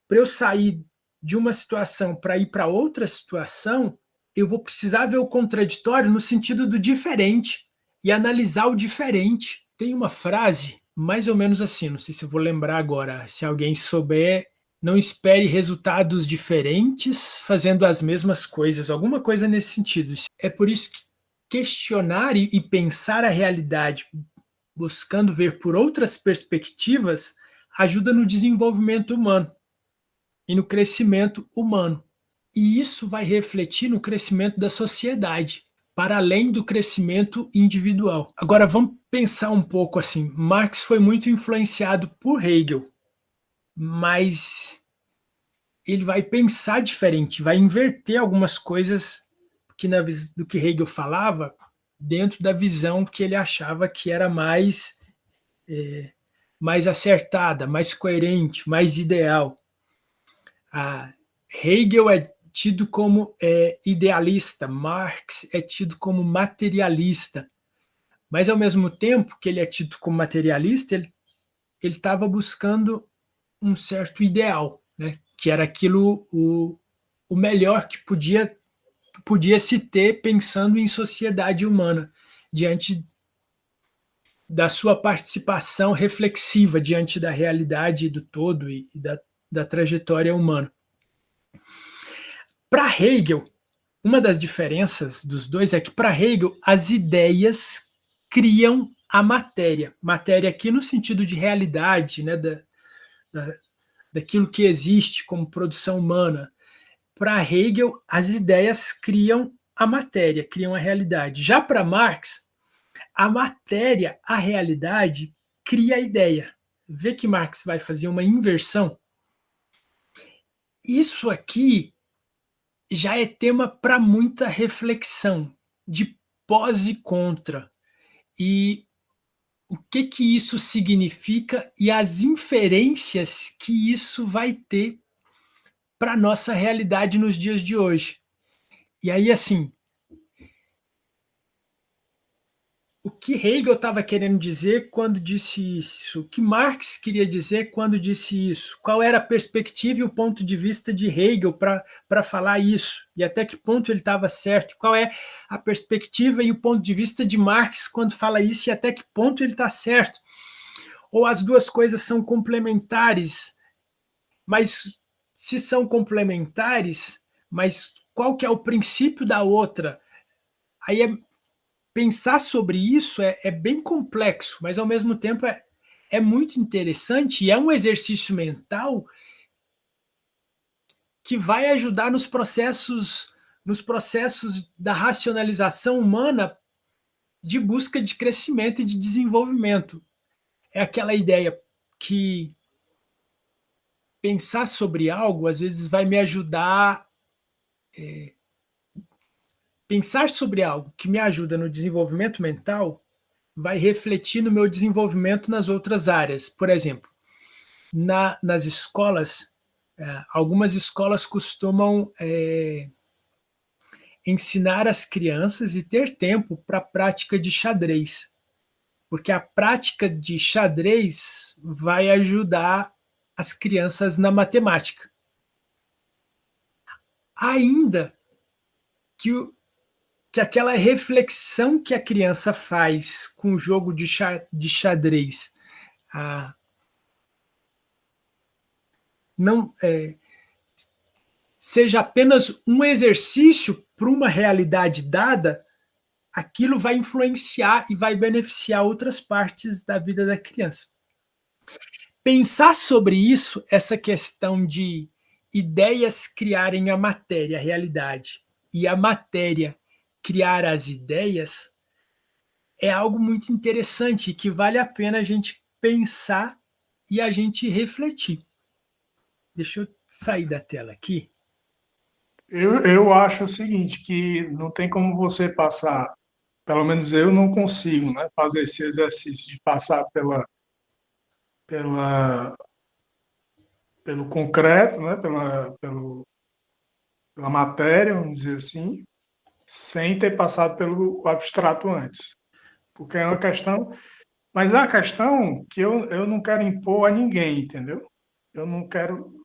Para eu sair de uma situação para ir para outra situação, eu vou precisar ver o contraditório no sentido do diferente e analisar o diferente. Tem uma frase mais ou menos assim, não sei se eu vou lembrar agora, se alguém souber, não espere resultados diferentes fazendo as mesmas coisas, alguma coisa nesse sentido. É por isso que questionar e pensar a realidade, buscando ver por outras perspectivas, ajuda no desenvolvimento humano e no crescimento humano. E isso vai refletir no crescimento da sociedade, para além do crescimento individual. Agora vamos pensar um pouco assim. Marx foi muito influenciado por Hegel, mas ele vai pensar diferente, vai inverter algumas coisas do que Hegel falava dentro da visão que ele achava que era mais acertada, mais coerente, mais ideal. Hegel é tido como idealista, Marx é tido como materialista, mas ao mesmo tempo que ele é tido como materialista, ele estava buscando um certo ideal, né? Que era aquilo o melhor que podia se ter pensando em sociedade humana, diante da sua participação reflexiva diante da realidade do todo e da trajetória humana. Para Hegel, uma das diferenças dos dois é que, para Hegel, as ideias criam a matéria. Matéria aqui no sentido de realidade, né, daquilo que existe como produção humana. Para Hegel, as ideias criam a matéria, criam a realidade. Já para Marx, a matéria, a realidade, cria a ideia. Vê que Marx vai fazer uma inversão? Isso aqui já é tema para muita reflexão, de pós e contra. E o que isso significa e as inferências que isso vai ter para a nossa realidade nos dias de hoje. E aí, assim, o que Hegel estava querendo dizer quando disse isso? O que Marx queria dizer quando disse isso? Qual era a perspectiva e o ponto de vista de Hegel para falar isso? E até que ponto ele estava certo? Qual é a perspectiva e o ponto de vista de Marx quando fala isso e até que ponto ele está certo? Ou as duas coisas são complementares, mas se são complementares, mas qual que é o princípio da outra? Aí pensar sobre isso é bem complexo, mas ao mesmo tempo é muito interessante e é um exercício mental que vai ajudar nos processos da racionalização humana de busca de crescimento e de desenvolvimento. É aquela ideia que pensar sobre algo às vezes vai me ajudar. Pensar sobre algo que me ajuda no desenvolvimento mental vai refletir no meu desenvolvimento nas outras áreas. Por exemplo, nas escolas, algumas escolas costumam ensinar as crianças e ter tempo para a prática de xadrez, porque a prática de xadrez vai ajudar as crianças na matemática. Ainda que aquela reflexão que a criança faz com o jogo de xadrez não seja apenas um exercício para uma realidade dada, aquilo vai influenciar e vai beneficiar outras partes da vida da criança. Pensar sobre isso, essa questão de ideias criarem a matéria, a realidade, e a matéria criar as ideias, é algo muito interessante que vale a pena a gente pensar e a gente refletir. Deixa eu sair da tela aqui. Eu acho o seguinte, que não tem como você passar, pelo menos eu não consigo, né, fazer esse exercício de passar pela, pelo concreto, né, pela matéria, vamos dizer assim, sem ter passado pelo abstrato antes. Porque é uma questão, mas é uma questão que eu não quero impor a ninguém, entendeu? Eu não quero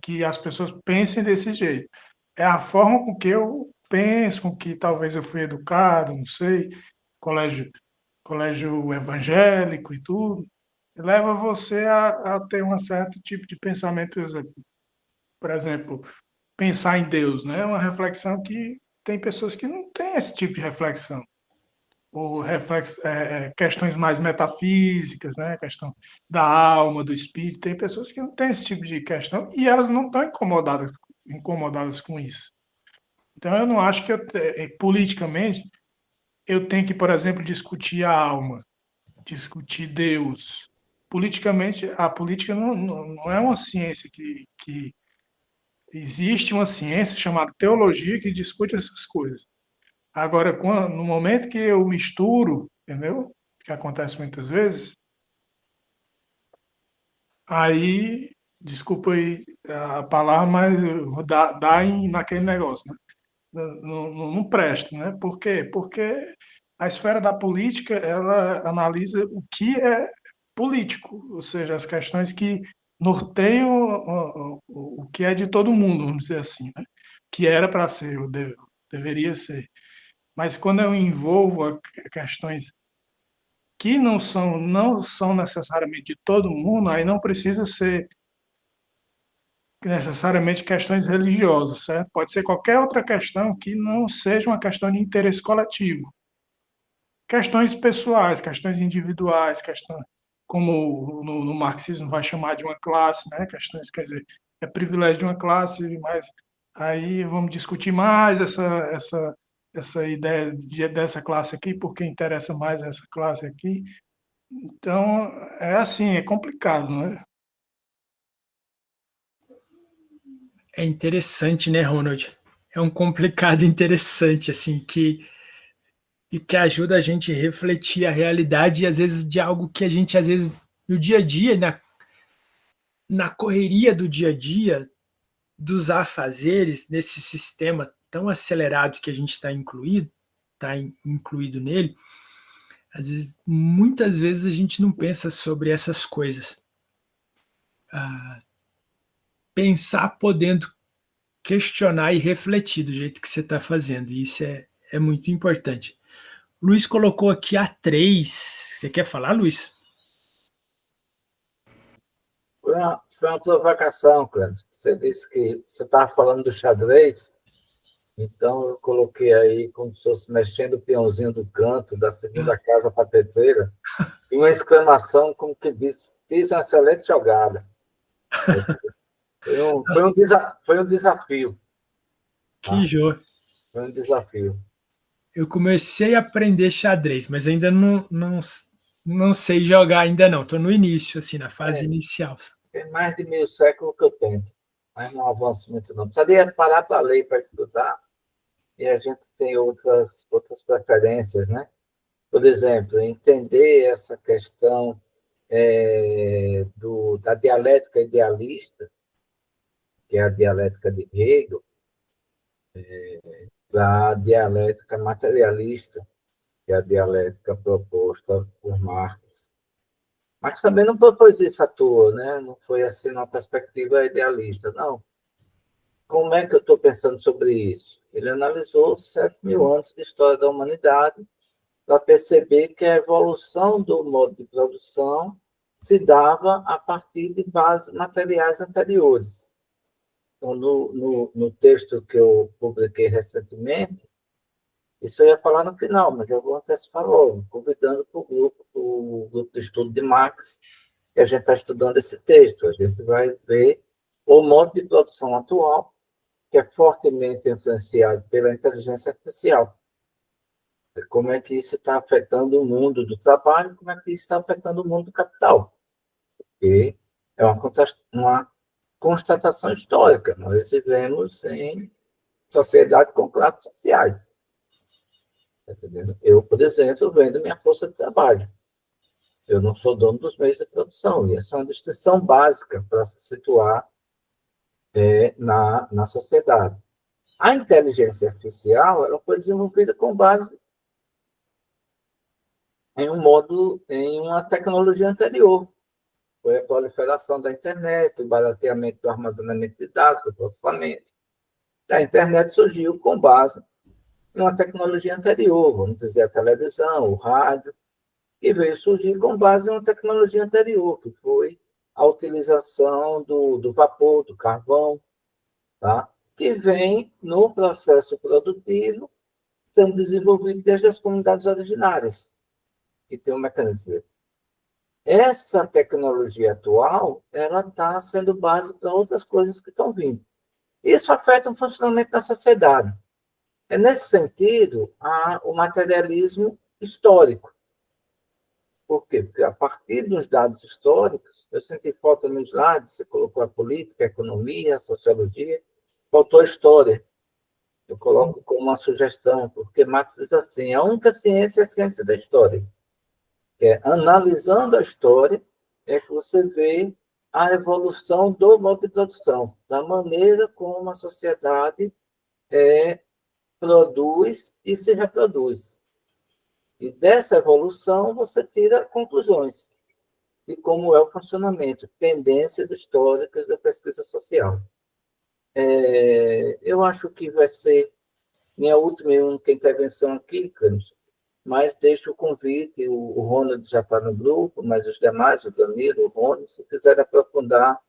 que as pessoas pensem desse jeito. É a forma com que eu penso, com que talvez eu fui educado, não sei, colégio, colégio evangélico e tudo, leva você a ter um certo tipo de pensamento, por exemplo, pensar em Deus, né? É uma reflexão que tem pessoas que não têm esse tipo de reflexão. Ou questões mais metafísicas, né? Questão da alma, do espírito. Tem pessoas que não têm esse tipo de questão e elas não estão incomodadas com isso. Então, eu não acho que politicamente eu tenho que, por exemplo, discutir a alma, discutir Deus. Politicamente, a política não é uma ciência que existe uma ciência chamada teologia que discute essas coisas. Agora, no momento que eu misturo, entendeu? Que acontece muitas vezes, aí, desculpa aí a palavra, mas naquele negócio, né? Não presta, né? Por quê? Porque a esfera da política, ela analisa o que é político, ou seja, as questões que norteiam o que é de todo mundo, vamos dizer assim, né? Que era para ser, deveria ser. Mas quando eu envolvo questões que não são necessariamente de todo mundo, aí não precisa ser necessariamente questões religiosas, certo? Pode ser qualquer outra questão que não seja uma questão de interesse coletivo. Questões pessoais, questões individuais, questões como no marxismo vai chamar de uma classe, né? Questões, quer dizer, é privilégio de uma classe, mas aí vamos discutir mais essa ideia dessa classe aqui, porque interessa mais essa classe aqui. Então, é assim, é complicado, né? É interessante, né, Ronald? É um complicado interessante, assim, que ajuda a gente a refletir a realidade e às vezes de algo que a gente, às vezes, no dia a dia, na correria do dia a dia, dos afazeres, nesse sistema tão acelerado que a gente está incluído nele, às vezes, muitas vezes a gente não pensa sobre essas coisas. Pensar podendo questionar e refletir do jeito que você está fazendo. E isso é muito importante. Luiz colocou aqui a 3. Você quer falar, Luiz? Foi uma provocação, Cleber. Você disse que você estava falando do xadrez, então eu coloquei aí como se fosse mexendo o peãozinho do canto, da segunda casa para a terceira, e uma exclamação como que diz, fiz uma excelente jogada. Foi um desafio. Que Tá? jogo. Foi um desafio. Eu comecei a aprender xadrez, mas ainda não sei jogar ainda não. Estou no início, assim, na fase inicial. Tem mais de meio século que eu tento, mas não avanço muito não. Precisaria parar para ler, para estudar, e a gente tem outras preferências, né? Por exemplo, entender essa questão da dialética idealista, que é a dialética de Hegel, da dialética materialista, que é a dialética proposta por Marx. Marx também não propôs isso à toa, né? Não foi assim numa perspectiva idealista, não. Como é que eu estou pensando sobre isso? Ele analisou 7.000 anos de história da humanidade para perceber que a evolução do modo de produção se dava a partir de bases materiais anteriores. Então, no texto que eu publiquei recentemente, isso eu ia falar no final, mas eu vou antecipar logo, convidando para o grupo de estudo de Marx, que a gente está estudando esse texto. A gente vai ver o modo de produção atual, que é fortemente influenciado pela inteligência artificial. Como é que isso está afetando o mundo do trabalho, como é que isso está afetando o mundo do capital. Porque é uma constatação histórica. Nós vivemos em sociedade com classes sociais. Tá entendendo? Eu, por exemplo, vendo minha força de trabalho. Eu não sou dono dos meios de produção. E essa é uma distinção básica para se situar na sociedade. A inteligência artificial ela foi desenvolvida com base em uma tecnologia anterior. Foi a proliferação da internet, o barateamento do armazenamento de dados, do processamento. A internet surgiu com base em uma tecnologia anterior, vamos dizer, a televisão, o rádio, que veio surgir com base em uma tecnologia anterior, que foi a utilização do vapor, do carvão, tá? Que vem no processo produtivo sendo desenvolvido desde as comunidades originárias, que tem um mecanismo. Essa tecnologia atual ela está sendo base para outras coisas que estão vindo. Isso afeta o funcionamento da sociedade. É nesse sentido o materialismo histórico. Por quê? Porque a partir dos dados históricos, eu senti falta no slide, você colocou a política, a economia, a sociologia, faltou a história. Eu coloco como uma sugestão, porque Marx diz assim, a única ciência é a ciência da história. Analisando a história, é que você vê a evolução do modo de produção, da maneira como a sociedade produz e se reproduz. E dessa evolução você tira conclusões de como é o funcionamento, tendências históricas da pesquisa social. Eu acho que vai ser minha última intervenção aqui, Carlos, mas deixo o convite, o Ronald já está no grupo, mas os demais, o Danilo, o Ronald, se quiser aprofundar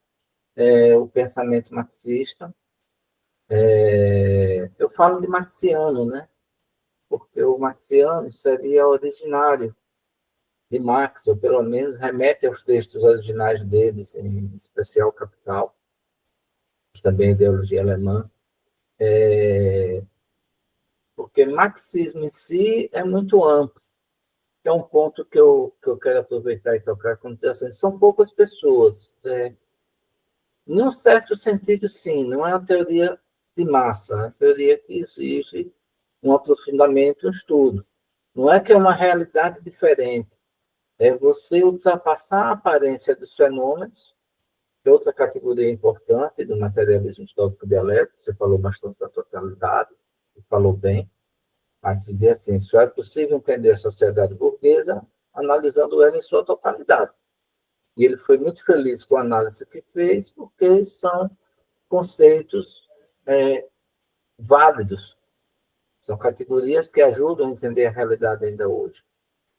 o pensamento marxista. Eu falo de marxiano, né? Porque o marxiano seria originário de Marx, ou pelo menos remete aos textos originais deles, em especial Capital, também a ideologia alemã. Porque marxismo em si é muito amplo. É um ponto que eu quero aproveitar e tocar, como dizer assim, são poucas pessoas. Num certo sentido, sim, não é uma teoria de massa, é uma teoria que exige um aprofundamento, um estudo. Não é que é uma realidade diferente, é você ultrapassar a aparência dos fenômenos, que é outra categoria importante do materialismo histórico dialético, você falou bastante da totalidade, falou bem, mas dizia assim, só é possível entender a sociedade burguesa analisando ela em sua totalidade. E ele foi muito feliz com a análise que fez, porque são conceitos válidos, são categorias que ajudam a entender a realidade ainda hoje.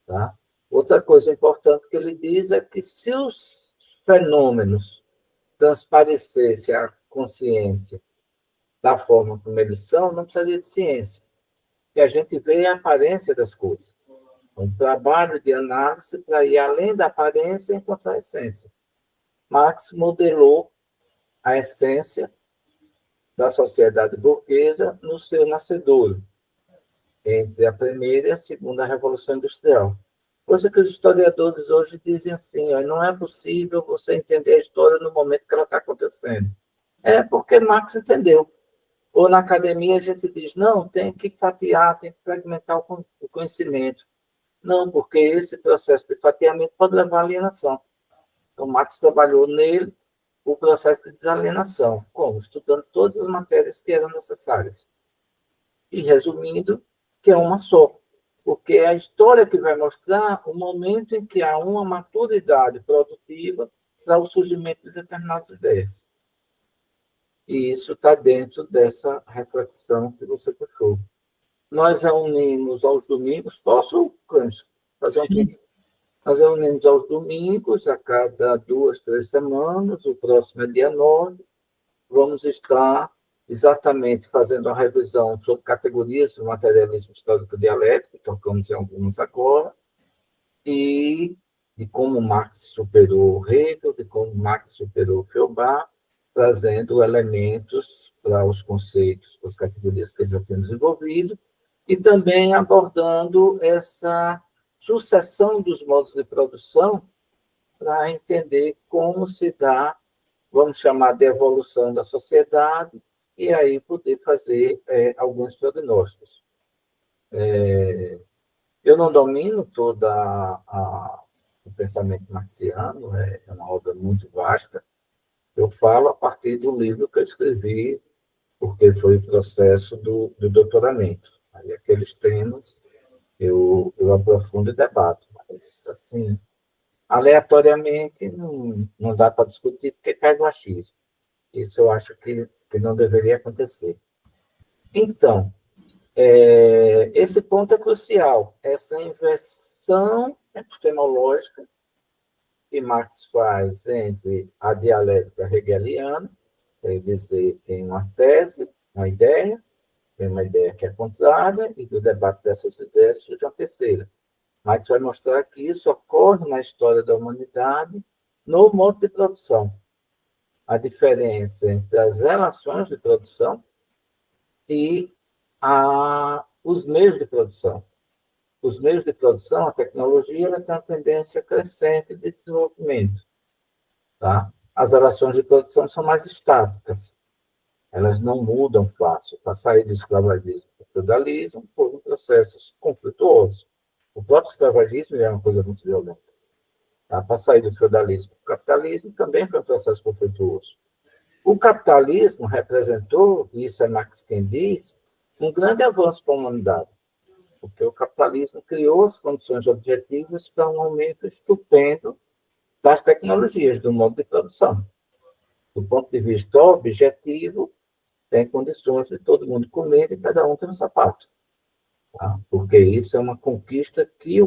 Tá? Outra coisa importante que ele diz é que se os fenômenos transparecessem a consciência da forma como eles são, não precisaria de ciência. E a gente vê a aparência das coisas. Um trabalho de análise para ir além da aparência e encontrar a essência. Marx modelou a essência da sociedade burguesa no seu nascedouro, entre a primeira e a segunda Revolução Industrial. Coisa que os historiadores hoje dizem assim, não é possível você entender a história no momento que ela está acontecendo. É porque Marx entendeu. Ou na academia a gente diz, não, tem que fatiar, tem que fragmentar o conhecimento. Não, porque esse processo de fatiamento pode levar à alienação. Então, Marx trabalhou nele o processo de desalienação. Como? Estudando todas as matérias que eram necessárias. E, resumindo, que é uma só. Porque é a história que vai mostrar o momento em que há uma maturidade produtiva para o surgimento de determinadas ideias. E isso está dentro dessa reflexão que você puxou. Nós reunimos aos domingos, posso, Clêncio, fazer um pouco? Nós reunimos aos domingos, a cada 2, 3 semanas, o próximo é dia 9, vamos estar exatamente fazendo uma revisão sobre categorias do materialismo histórico dialético, tocamos em algumas agora, e de como Marx superou Hegel, de como Marx superou Feuerbach, trazendo elementos para os conceitos, para as categorias que ele já tem desenvolvido, e também abordando essa sucessão dos modos de produção para entender como se dá, vamos chamar de evolução da sociedade, e aí poder fazer alguns prognósticos. Eu não domino todo o pensamento marxiano, é uma obra muito vasta. Eu falo a partir do livro que eu escrevi, porque foi o processo do doutoramento. Aí aqueles temas eu aprofundo e debato, mas, assim, aleatoriamente não dá para discutir, porque cai no achismo. Isso eu acho que não deveria acontecer. Então, esse ponto é crucial, essa inversão epistemológica que Marx faz entre a dialética hegeliana, quer dizer, tem uma tese, uma ideia, tem uma ideia que é contrária, e do debate dessas ideias surge uma terceira. Marx vai mostrar que isso ocorre na história da humanidade no modo de produção. A diferença entre as relações de produção e os meios de produção. Os meios de produção, a tecnologia, ela tem uma tendência crescente de desenvolvimento. Tá? As relações de produção são mais estáticas. Elas não mudam fácil. Para sair do escravagismo para o feudalismo, foram processos conflituosos. O próprio escravagismo é uma coisa muito violenta. Tá? Para sair do feudalismo para o capitalismo, também foi um processo conflituoso. O capitalismo representou, e isso é Marx quem diz, um grande avanço para a humanidade, porque o capitalismo criou as condições objetivas para um aumento estupendo das tecnologias, do modo de produção. Do ponto de vista objetivo, tem condições de todo mundo comer e cada um ter um sapato. Tá? Porque isso é uma conquista que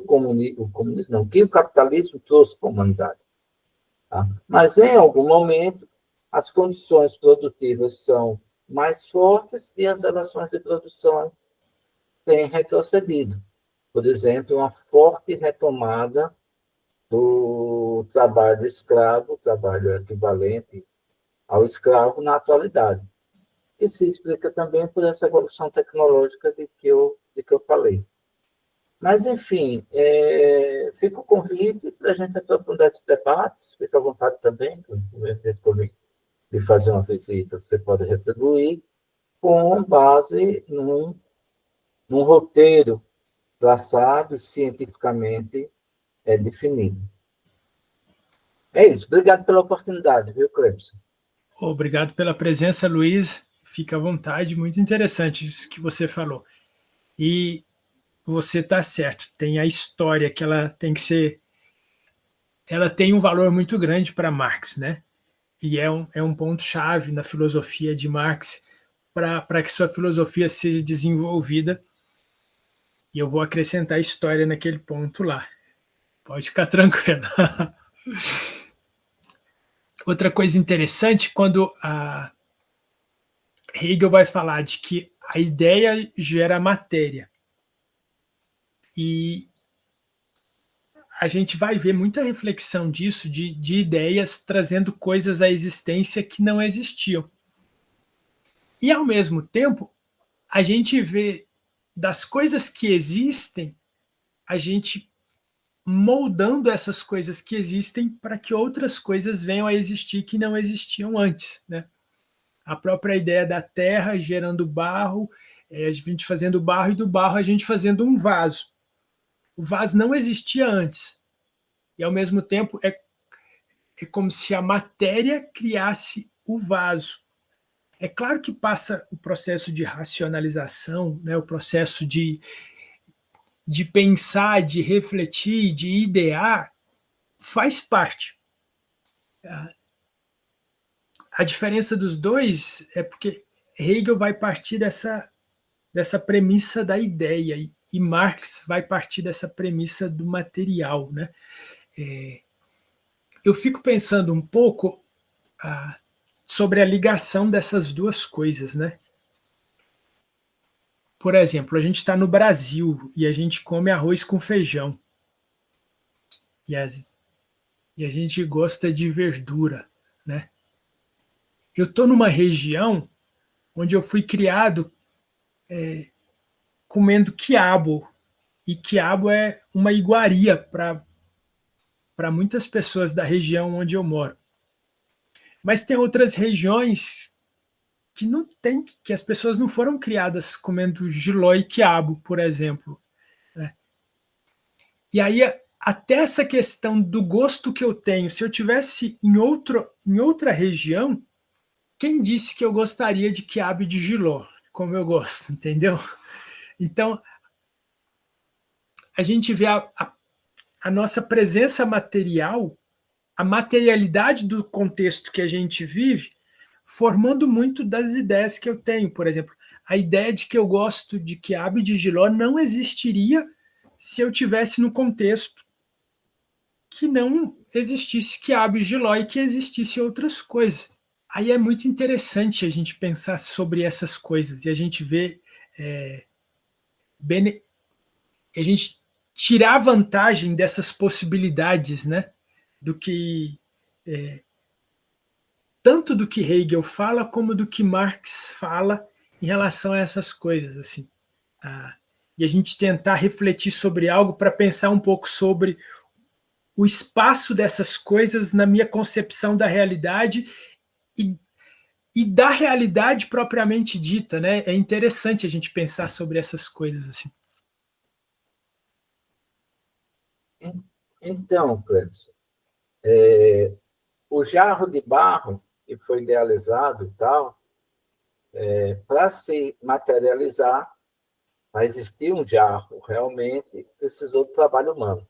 que o capitalismo trouxe para a humanidade. Tá? Mas, em algum momento, as condições produtivas são mais fortes e as relações de produção têm retrocedido. Por exemplo, uma forte retomada do trabalho escravo, trabalho equivalente ao escravo na atualidade, que se explica também por essa evolução tecnológica de que eu falei. Mas, enfim, fica o convite para a gente aprofundar esses debates, fica à vontade também, de fazer uma visita, você pode retribuir, com base num roteiro traçado e cientificamente definido. É isso. Obrigado pela oportunidade, viu, Clebson? Obrigado pela presença, Luiz. Fica à vontade, muito interessante isso que você falou. E você está certo, tem a história que ela tem que ser... Ela tem um valor muito grande para Marx, né? E é um ponto-chave na filosofia de Marx para que sua filosofia seja desenvolvida. E eu vou acrescentar a história naquele ponto lá. Pode ficar tranquilo. Outra coisa interessante, quando a Hegel vai falar de que a ideia gera matéria. E a gente vai ver muita reflexão disso, de ideias trazendo coisas à existência que não existiam. E, ao mesmo tempo, a gente vê das coisas que existem, a gente moldando essas coisas que existem para que outras coisas venham a existir que não existiam antes, né? A própria ideia da terra gerando barro, a gente fazendo barro, e do barro a gente fazendo um vaso. O vaso não existia antes. E, ao mesmo tempo, é como se a matéria criasse o vaso. É claro que passa o processo de racionalização, né, o processo de pensar, de refletir, de idear, faz parte. A diferença dos dois é porque Hegel vai partir dessa premissa da ideia e Marx vai partir dessa premissa do material, né? Eu fico pensando um pouco sobre a ligação dessas duas coisas, né? Por exemplo, a gente está no Brasil e a gente come arroz com feijão. E a gente gosta de verdura, né? Eu estou numa região onde eu fui criado comendo quiabo, e quiabo é uma iguaria para muitas pessoas da região onde eu moro. Mas tem outras regiões que não tem, que as pessoas não foram criadas comendo jiló e quiabo, por exemplo, né? E aí até essa questão do gosto que eu tenho, se eu tivesse em outra região, quem disse que eu gostaria de quiabo e de jiló, como eu gosto, entendeu? Então a gente vê a nossa presença material, a materialidade do contexto que a gente vive, formando muito das ideias que eu tenho. Por exemplo, a ideia de que eu gosto de quiabo e de jiló não existiria se eu tivesse no contexto que não existisse quiabo e jiló e que existisse outras coisas. Aí é muito interessante a gente pensar sobre essas coisas e a gente vê a gente tirar vantagem dessas possibilidades, né? Do que tanto do que Hegel fala como do que Marx fala em relação a essas coisas, assim. Tá? E a gente tentar refletir sobre algo para pensar um pouco sobre o espaço dessas coisas na minha concepção da realidade e, e da realidade propriamente dita, né? É interessante a gente pensar sobre essas coisas assim. Então, Cleves, o jarro de barro, que foi idealizado e tal, para se materializar, para existir um jarro, realmente precisou do trabalho humano.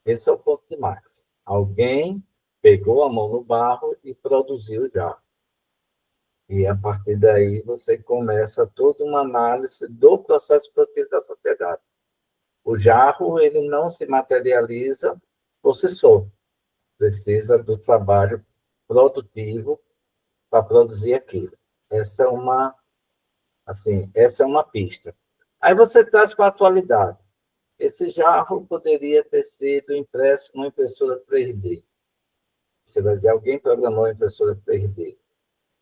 Esse é o ponto de Marx. Alguém pegou a mão no barro e produziu o jarro. E, a partir daí, você começa toda uma análise do processo produtivo da sociedade. O jarro, ele não se materializa por si só. Precisa do trabalho produtivo para produzir aquilo. Essa é uma pista. Aí você traz para a atualidade. Esse jarro poderia ter sido impresso numa impressora 3D. Você vai dizer, alguém programou a impressora 3D.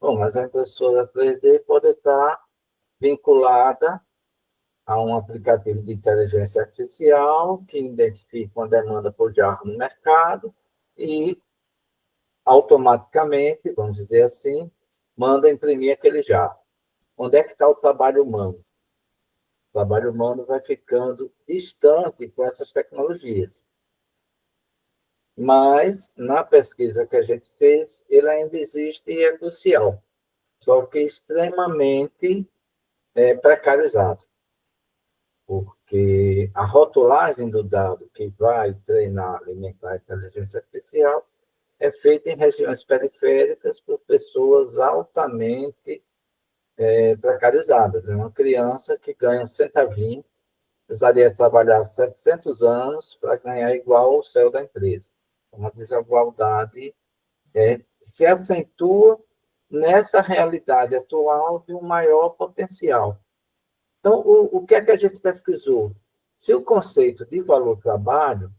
Bom, mas a impressora 3D pode estar vinculada a um aplicativo de inteligência artificial que identifica uma demanda por jarro no mercado e automaticamente, vamos dizer assim, manda imprimir aquele jarro. Onde é que está o trabalho humano? O trabalho humano vai ficando distante com essas tecnologias. Mas, na pesquisa que a gente fez, ele ainda existe e é crucial, só que extremamente precarizado, porque a rotulagem do dado que vai treinar, alimentar a inteligência artificial é feita em regiões periféricas por pessoas altamente precarizadas. É uma criança que ganha um centavinho, precisaria trabalhar 700 anos para ganhar igual ao céu da empresa. Uma desigualdade se acentua nessa realidade atual de um maior potencial. Então, o que é que a gente pesquisou? Se o conceito de valor-trabalho,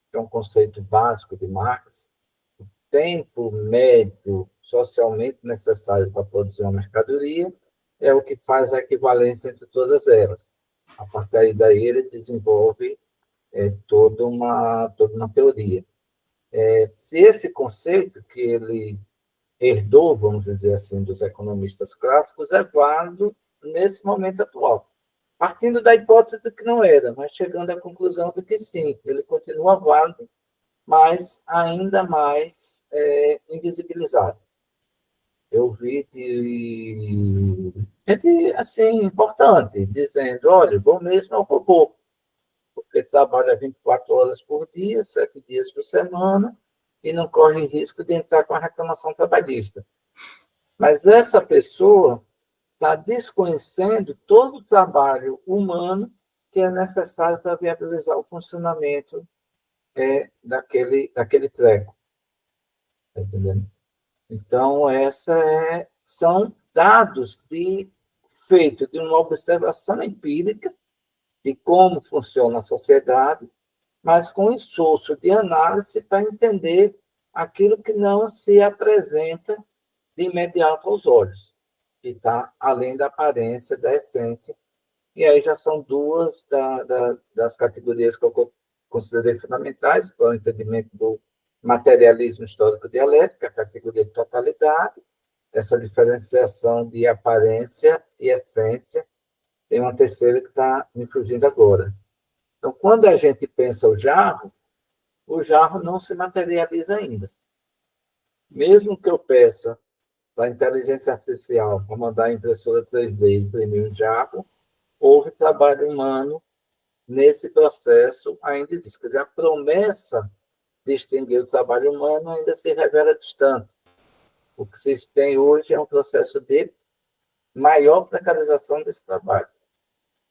que é um conceito básico de Marx, o tempo médio socialmente necessário para produzir uma mercadoria, é o que faz a equivalência entre todas elas. A partir daí, ele desenvolve toda uma teoria. Se esse conceito que ele herdou, vamos dizer assim, dos economistas clássicos, é válido nesse momento atual. Partindo da hipótese de que não era, mas chegando à conclusão de que sim, ele continua válido, mas ainda mais invisibilizado. Eu vi de gente assim, importante, dizendo, olha, bom mesmo é o robô, porque trabalha 24 horas por dia, 7 dias por semana, e não corre risco de entrar com a reclamação trabalhista. Mas essa pessoa está desconhecendo todo o trabalho humano que é necessário para viabilizar o funcionamento daquele treco. Está entendendo? Então, são dados feitos de uma observação empírica de como funciona a sociedade, mas com esforço de análise para entender aquilo que não se apresenta de imediato aos olhos, que está além da aparência, da essência e aí já são duas das categorias que eu considerei fundamentais para o entendimento do materialismo histórico dialético, a categoria de totalidade, essa diferenciação de aparência e essência. Tem uma terceira que está me fugindo agora. Então, quando a gente pensa o jarro não se materializa ainda. Mesmo que eu peça para a inteligência artificial para mandar a impressora 3D imprimir um jarro, houve trabalho humano nesse processo, ainda existe. Quer dizer, a promessa de extinguir o trabalho humano ainda se revela distante. O que se tem hoje é um processo de maior precarização desse trabalho,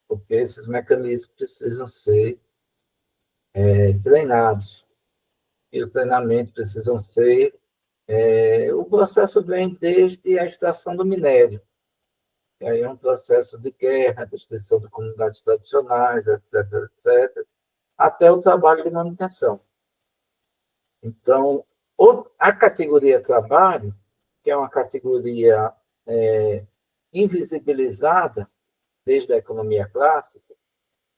porque esses mecanismos precisam ser treinados, e o treinamento precisam ser... o processo vem desde a extração do minério, e aí é um processo de guerra, de extinção de comunidades tradicionais, etc., etc., até o trabalho de manutenção. Então, a categoria trabalho, que é uma categoria invisibilizada desde a economia clássica, o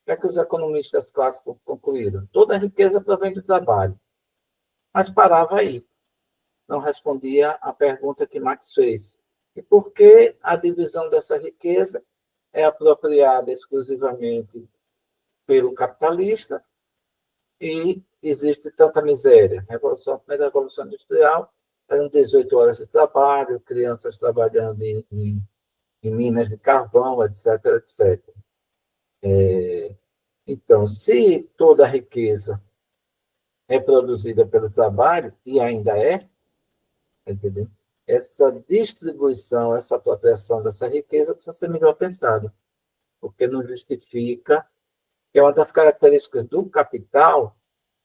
que é que os economistas clássicos concluíram? Toda a riqueza provém do trabalho, mas parava aí. Não respondia à pergunta que Marx fez. E por que a divisão dessa riqueza é apropriada exclusivamente pelo capitalista e existe tanta miséria? A primeira revolução industrial eram 18 horas de trabalho, crianças trabalhando em minas de carvão, etc., etc. Então, se toda a riqueza é produzida pelo trabalho, e ainda entendeu? Essa distribuição, essa proteção dessa riqueza precisa ser melhor pensada, porque não justifica, que é uma das características do capital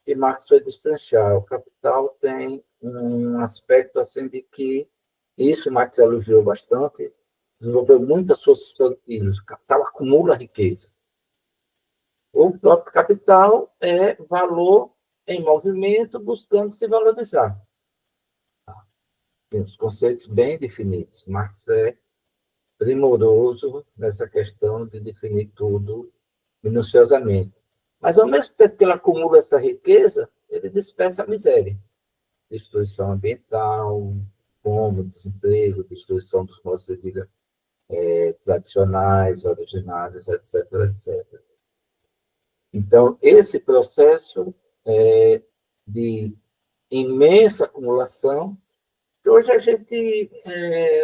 que Marx foi destrinchar. O capital tem um aspecto assim de que, isso Marx elogiou bastante, desenvolveu muitas forças produtivas. O capital acumula riqueza. O próprio capital é valor em movimento, buscando se valorizar. Tem os conceitos bem definidos. Marx é primoroso nessa questão de definir tudo minuciosamente. Mas, ao mesmo tempo que ele acumula essa riqueza, ele dispersa a miséria. Destruição ambiental, fome, desemprego, destruição dos modos de vida tradicionais, originários, etc., etc. Então, esse processo de imensa acumulação, que hoje a gente,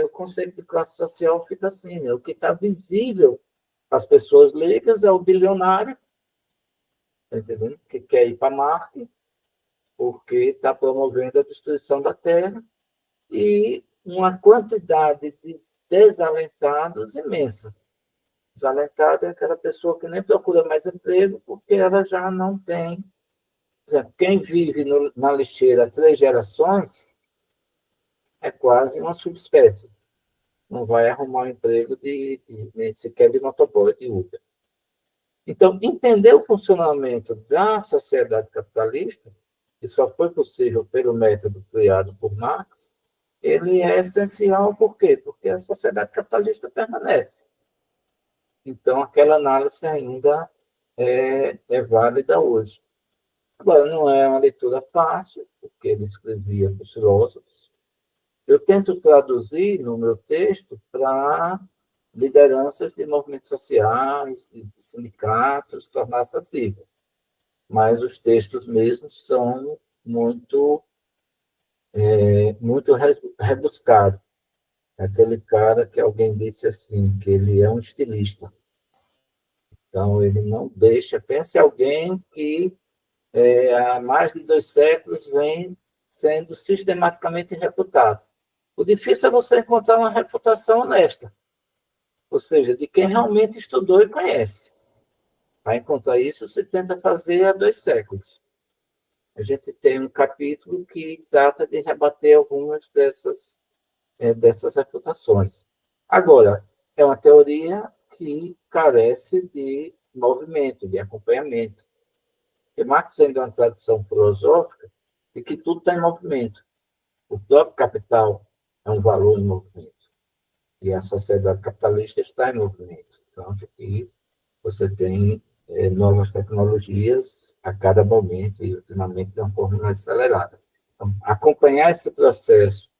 o conceito de classe social fica assim, né? O que está visível às pessoas leigas é o bilionário, tá entendendo? Que quer ir para Marte, porque está promovendo a destruição da Terra, e uma quantidade de desalentados imensa. Desalentado é aquela pessoa que nem procura mais emprego porque ela já não tem. Por exemplo, quem vive na lixeira há 3 gerações é quase uma subespécie. Não vai arrumar um emprego nem sequer de motoboy, de Uber. Então, entender o funcionamento da sociedade capitalista, que só foi possível pelo método criado por Marx, ele é essencial. Por quê? Porque a sociedade capitalista permanece. Então, aquela análise ainda é válida hoje. Agora, não é uma leitura fácil, porque ele escrevia para os filósofos. Eu tento traduzir no meu texto para lideranças de movimentos sociais, de sindicatos, tornar acessível. Mas os textos mesmos são muito rebuscados. Aquele cara que alguém disse assim, que ele é um estilista. Então, ele não deixa... Pense em alguém que há mais de 2 séculos vem sendo sistematicamente refutado. O difícil é você encontrar uma refutação honesta, ou seja, de quem realmente estudou e conhece. Para encontrar isso, se tenta fazer há 2 séculos. A gente tem um capítulo que trata de rebater algumas dessas refutações. Agora, é uma teoria que carece de movimento, de acompanhamento. Porque Marx vem de uma tradição filosófica de que tudo está em movimento. O próprio capital é um valor em movimento. E a sociedade capitalista está em movimento. Então, aqui você tem novas tecnologias a cada momento e, ultimamente, de uma forma mais acelerada. Então, acompanhar esse processo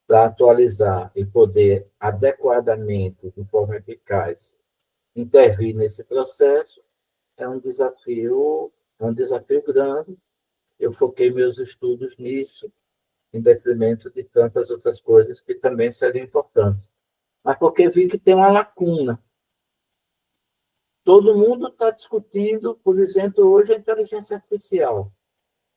para atualizar e poder adequadamente, de forma eficaz, intervir nesse processo é um desafio grande. Eu foquei meus estudos nisso, em detrimento de tantas outras coisas que também seriam importantes. Mas porque vi que tem uma lacuna. Todo mundo está discutindo, por exemplo, hoje a inteligência artificial.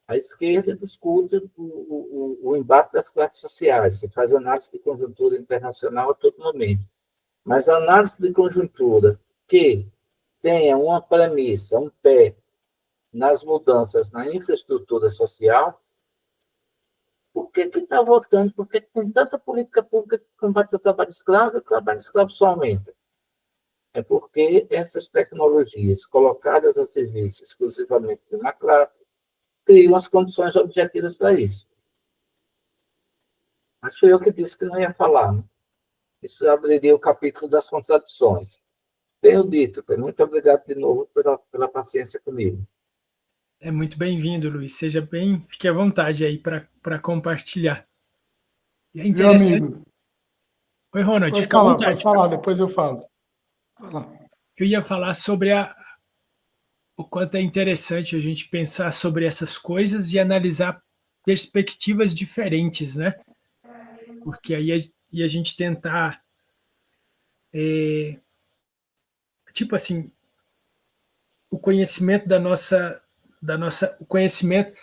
A esquerda discute o embate das classes sociais, se faz análise de conjuntura internacional a todo momento. Mas a análise de conjuntura que tenha uma premissa, um pé nas mudanças na infraestrutura social, por que está votando? Por que tem tanta política pública que combate o trabalho escravo e o trabalho escravo só aumenta? É porque essas tecnologias colocadas a serviço exclusivamente de uma classe criam as condições objetivas para isso. Mas foi eu que disse que não ia falar, né? Isso abriria o capítulo das contradições. Tenho dito, muito obrigado de novo pela paciência comigo. É muito bem-vindo, Luiz. Fique à vontade aí para compartilhar. E é Meu interessante. amigo, Oi, Ronald, fica à vontade. pode falar, depois eu falo. Fala. Eu ia falar sobre o quanto é interessante a gente pensar sobre essas coisas e analisar perspectivas diferentes, né? Porque aí a gente tentar, tipo assim, o conhecimento o conhecimento,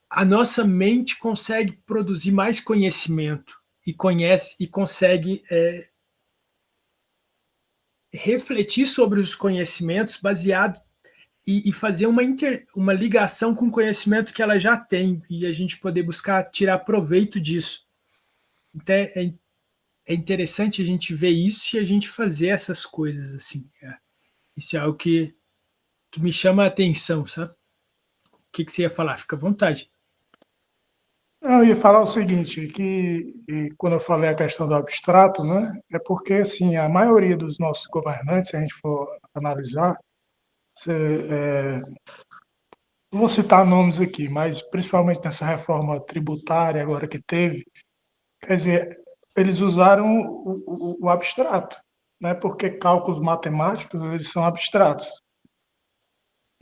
a nossa mente consegue produzir mais conhecimento e consegue refletir sobre os conhecimentos baseado e fazer uma ligação com o conhecimento que ela já tem e a gente poder buscar tirar proveito disso. Então é interessante a gente ver isso e a gente fazer essas coisas assim. Isso é algo que me chama a atenção, sabe? O que você ia falar? Fica à vontade. Eu ia falar o seguinte, quando eu falei a questão do abstrato, né, é porque, assim, a maioria dos nossos governantes, se a gente for analisar, não vou citar nomes aqui, mas principalmente nessa reforma tributária agora que teve, quer dizer, eles usaram o abstrato, né, porque cálculos matemáticos, eles são abstratos.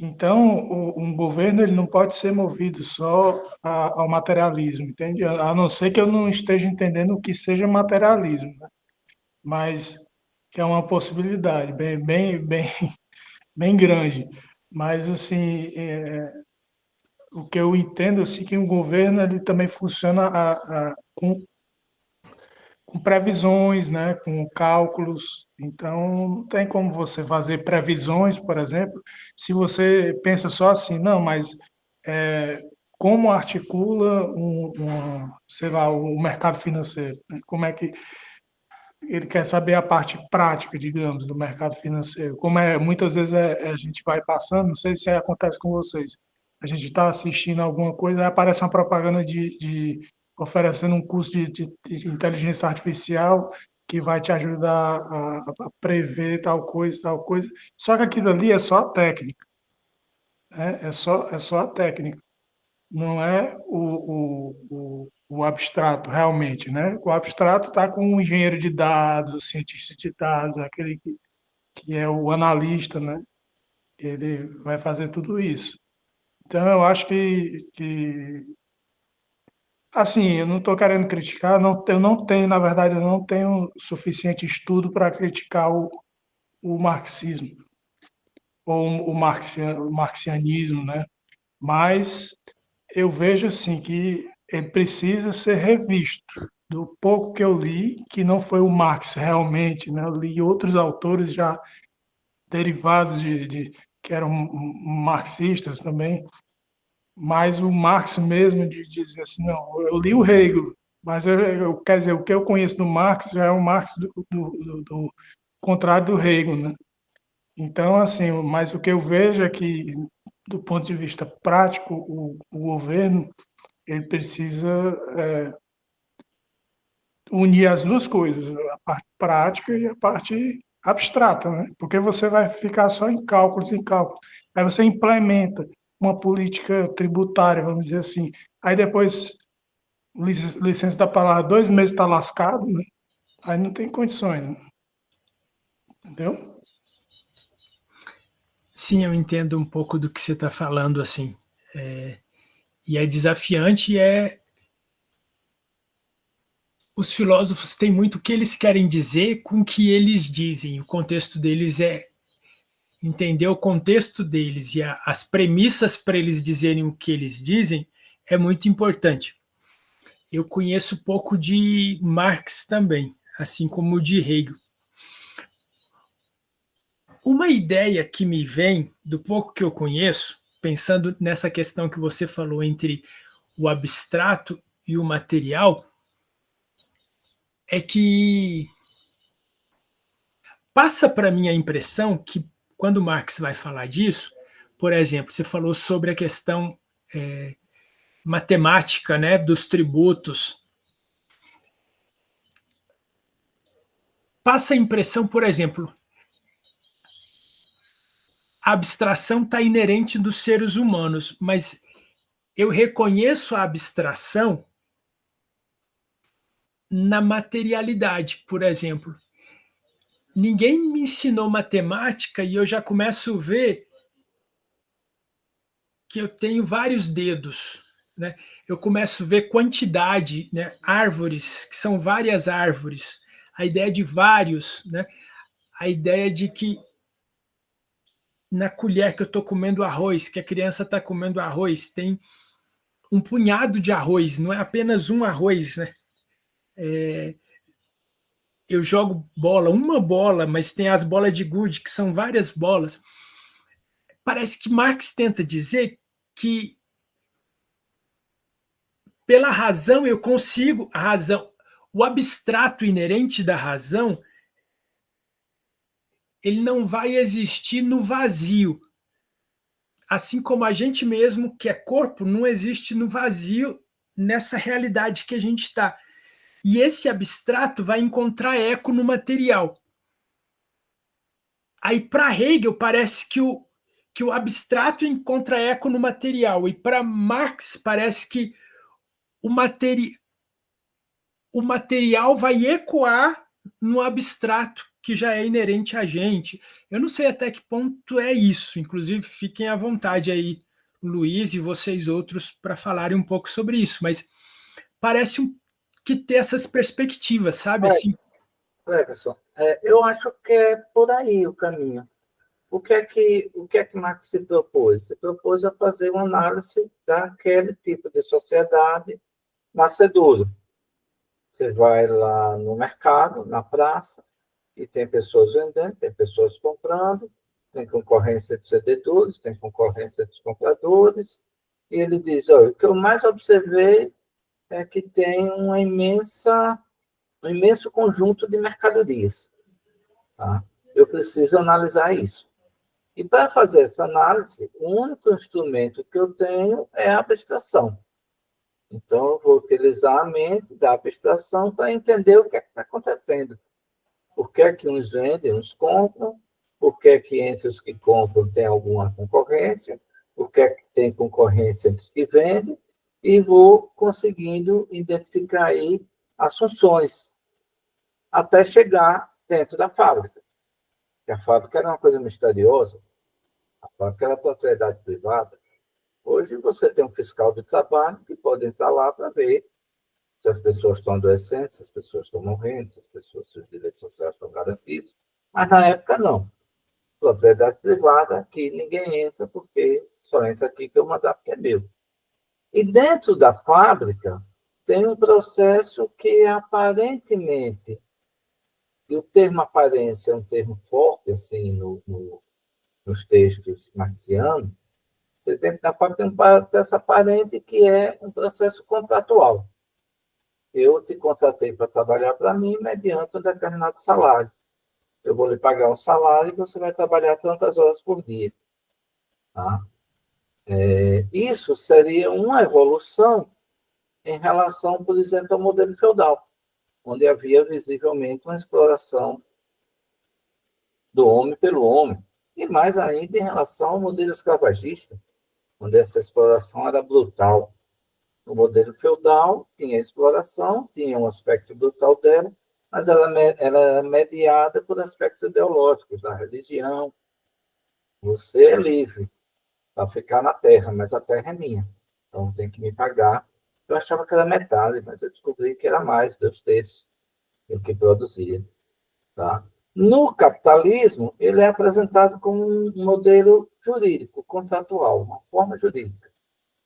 Então, um governo ele não pode ser movido só ao materialismo, entende? A não ser que eu não esteja entendendo o que seja materialismo, né? Mas que é uma possibilidade bem grande. Mas assim, o que eu entendo assim que um governo ele também funciona com previsões, né, com cálculos. Então, não tem como você fazer previsões, por exemplo, se você pensa só assim, não, mas como articula sei lá, o mercado financeiro? Né? Como é que ele quer saber a parte prática, digamos, do mercado financeiro? Como muitas vezes a gente vai passando, não sei se acontece com vocês, a gente está assistindo alguma coisa, aí aparece uma propaganda oferecendo um curso de inteligência artificial que vai te ajudar a prever tal coisa. Só que aquilo ali é só a técnica, né? É só a técnica, não é o abstrato realmente, né? O abstrato está com o engenheiro de dados, o cientista de dados, aquele que é o analista, né? Ele vai fazer tudo isso. Então, eu acho que assim, eu não estou querendo criticar, não, eu não tenho, na verdade, eu não tenho suficiente estudo para criticar o marxismo ou o marxianismo, né? Mas eu vejo assim que ele precisa ser revisto. Do pouco que eu li, que não foi o Marx realmente, né? Eu li outros autores já derivados que eram marxistas também, mas o Marx mesmo de dizer assim, não, eu li o Hegel, mas quer dizer, o que eu conheço do Marx já é o Marx do contrário do Hegel, né? Então, assim, mas o que eu vejo é que, do ponto de vista prático, o governo ele precisa unir as duas coisas, a parte prática e a parte abstrata, né? Porque você vai ficar só em cálculos, em cálculos. Aí você implementa uma política tributária, vamos dizer assim. Aí depois, licença da palavra, 2 meses está lascado, né? Aí não tem condições, né? Entendeu? Sim, eu entendo um pouco do que você está falando, assim. E é desafiante, os filósofos têm muito o que eles querem dizer com o que eles dizem. O contexto deles é entender o contexto deles e as premissas para eles dizerem o que eles dizem é muito importante. Eu conheço pouco de Marx também, assim como de Hegel. Uma ideia que me vem do pouco que eu conheço, pensando nessa questão que você falou entre o abstrato e o material, é que passa para mim a impressão que quando Marx vai falar disso, por exemplo, você falou sobre a questão matemática, né, dos tributos. Passa a impressão, por exemplo, a abstração está inerente dos seres humanos, mas eu reconheço a abstração na materialidade, por exemplo. Ninguém me ensinou matemática e eu já começo a ver que eu tenho vários dedos, né? Eu começo a ver quantidade, né? Árvores, que são várias árvores. A ideia de vários, né? A ideia de que na colher que eu estou comendo arroz, que a criança está comendo arroz, tem um punhado de arroz, não é apenas um arroz, né? Eu jogo bola, uma bola, mas tem as bolas de gude, que são várias bolas. Parece que Marx tenta dizer que pela razão eu consigo, a razão, o abstrato inerente da razão, ele não vai existir no vazio. Assim como a gente mesmo, que é corpo, não existe no vazio nessa realidade que a gente está. E esse abstrato vai encontrar eco no material. Aí, para Hegel, parece que o abstrato encontra eco no material. E para Marx, parece que o, o material vai ecoar no abstrato que já é inerente a gente. Eu não sei até que ponto é isso. Inclusive, fiquem à vontade aí, Luiz e vocês outros, para falarem um pouco sobre isso. Mas parece que ter essas perspectivas, sabe? Assim, Cleverson, eu acho que é por aí o caminho. O que é que Marx se propôs? Se propôs a fazer uma análise daquele tipo de sociedade nascedouro. Você vai lá no mercado, na praça, e tem pessoas vendendo, tem pessoas comprando, tem concorrência de vendedores, tem concorrência dos compradores, e ele diz, olha, o que eu mais observei é que tem um imenso conjunto de mercadorias. Tá? Eu preciso analisar isso. E para fazer essa análise, o único instrumento que eu tenho é a abstração. Então, eu vou utilizar a mente da abstração para entender o que é que está acontecendo. Por que é que uns vendem, uns compram? Por que é que entre os que compram tem alguma concorrência? Por que é que tem concorrência entre os que vendem? E vou conseguindo identificar aí as funções, até chegar dentro da fábrica. Porque a fábrica era uma coisa misteriosa, a fábrica era propriedade privada. Hoje você tem um fiscal de trabalho que pode entrar lá para ver se as pessoas estão adoecendo, se as pessoas estão morrendo, se os direitos sociais estão garantidos. Mas na época não. Propriedade privada, aqui ninguém entra porque só entra aqui que eu mandar porque é meu. E dentro da fábrica tem um processo que aparentemente, e o termo aparência é um termo forte assim nos textos marxianos, você dentro da fábrica tem um processo aparente que é um processo contratual. Eu te contratei para trabalhar para mim mediante um determinado salário. Eu vou lhe pagar um salário e você vai trabalhar tantas horas por dia. Tá? Isso seria uma evolução em relação, por exemplo, ao modelo feudal, onde havia visivelmente uma exploração do homem pelo homem, e mais ainda em relação ao modelo escravagista, onde essa exploração era brutal. No modelo feudal, tinha exploração, tinha um aspecto brutal dela, mas ela era mediada por aspectos ideológicos, da religião. Você é livre para ficar na terra, mas a terra é minha, então tem que me pagar. Eu achava que era metade, mas eu descobri que era mais, 2/3 do que produzia. Tá? No capitalismo, ele é apresentado como um modelo jurídico, contratual, uma forma jurídica.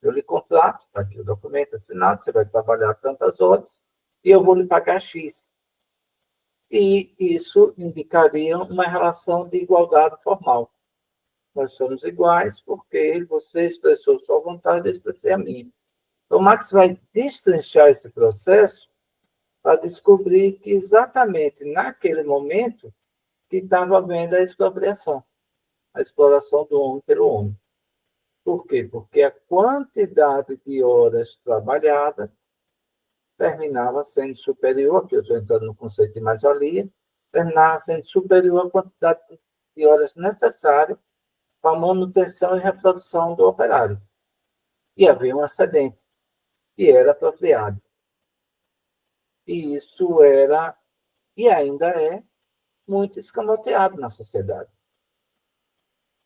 Eu lhe contrato, está aqui o documento assinado, você vai trabalhar tantas horas e eu vou lhe pagar X. E isso indicaria uma relação de igualdade formal. Nós somos iguais porque você expressou sua vontade, eu expressei a minha. Então, Marx vai destrinchar esse processo para descobrir que exatamente naquele momento que estava havendo a expropriação, a exploração do homem pelo homem. Por quê? Porque a quantidade de horas trabalhadas terminava sendo superior, aqui eu estou entrando no conceito de mais-valia, terminava sendo superior à quantidade de horas necessárias para a manutenção e reprodução do operário. E havia um excedente, que era apropriado. E isso era, e ainda é, muito escamoteado na sociedade.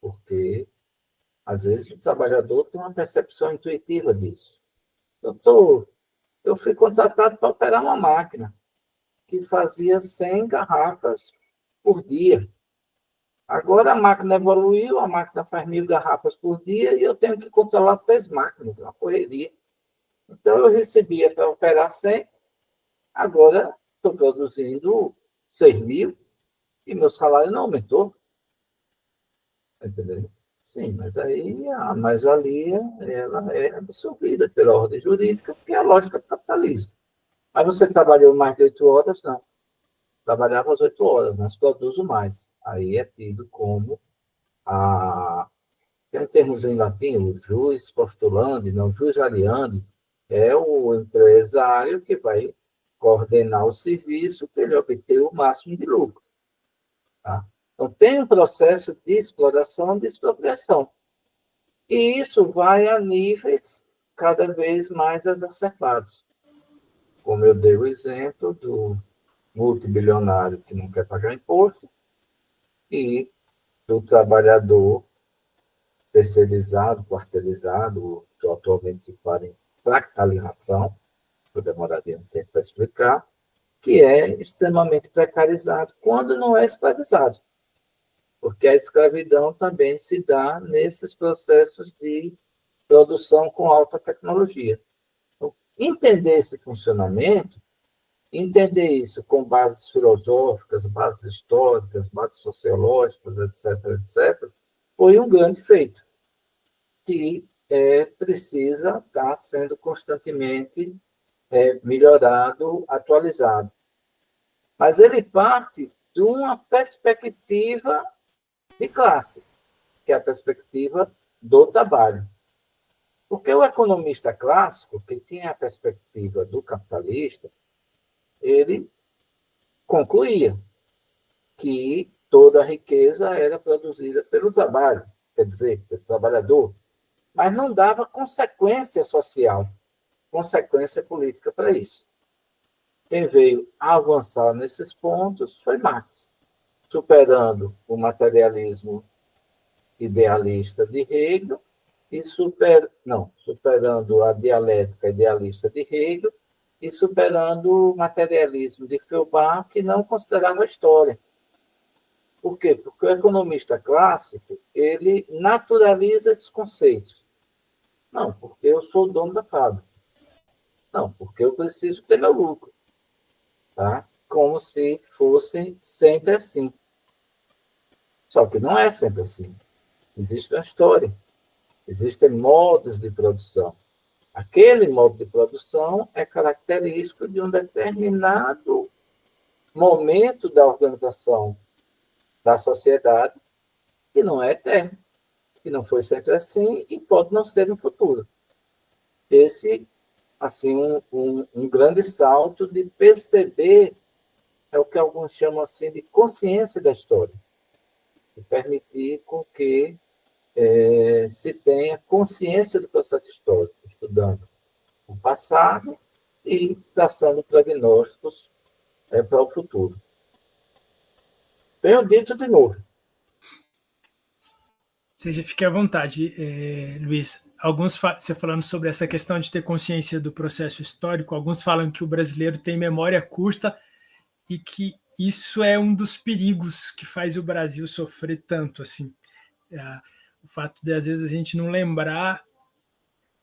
Porque, às vezes, o trabalhador tem uma percepção intuitiva disso. Eu fui contratado para operar uma máquina que fazia 100 garrafas por dia. Agora a máquina evoluiu, a máquina faz 1.000 garrafas por dia e eu tenho que controlar 6 máquinas, uma correria. Então, eu recebia para operar 100, agora estou produzindo 6.000 e meu salário não aumentou. Está entendendo? Sim, mas aí a mais-valia ela é absorvida pela ordem jurídica, porque é a lógica do capitalismo. Mas você trabalhou mais de 8 horas? Não. Trabalhava as 8 horas, mas produzo mais. Aí é tido como tem um termo em latim, o jus postulandi, não jus variandi, é o empresário que vai coordenar o serviço para ele obter o máximo de lucro. Tá? Então, tem um processo de exploração e de expropriação. E isso vai a níveis cada vez mais exacerbados. Como eu dei o exemplo do multibilionário que não quer pagar imposto e do trabalhador terceirizado, quarteirizado, que atualmente se fala em fractalização, eu demoraria um tempo para explicar, que é extremamente precarizado quando não é escravizado. Porque a escravidão também se dá nesses processos de produção com alta tecnologia. Então, entender esse funcionamento, entender isso com bases filosóficas, bases históricas, bases sociológicas, etc., etc., foi um grande feito, que precisa estar sendo constantemente melhorado, atualizado. Mas ele parte de uma perspectiva de classe, que é a perspectiva do trabalho. Porque o economista clássico, que tinha a perspectiva do capitalista, ele concluía que toda a riqueza era produzida pelo trabalho, quer dizer, pelo trabalhador, mas não dava consequência social, consequência política para isso. Quem veio avançar nesses pontos foi Marx, superando o materialismo idealista de Hegel e superando a dialética idealista de Hegel e superando o materialismo de Feuerbach, que não considerava a história. Por quê? Porque o economista clássico, ele naturaliza esses conceitos. Não, porque eu sou o dono da fábrica. Não, porque eu preciso ter meu lucro. Tá? Como se fosse sempre assim. Só que não é sempre assim. Existe uma história. Existem modos de produção. Aquele modo de produção é característico de um determinado momento da organização da sociedade, que não é eterno, que não foi sempre assim e pode não ser no futuro. Esse, assim, um grande salto de perceber é o que alguns chamam assim de consciência da história. e permitir com que se tenha consciência do processo histórico, estudando o passado e traçando prognósticos para o futuro. Tenho dito de novo. Seja, fique à vontade, Luiz. Você falando sobre essa questão de ter consciência do processo histórico, alguns falam que o brasileiro tem memória curta e que isso é um dos perigos que faz o Brasil sofrer tanto, assim. O fato de, às vezes, a gente não lembrar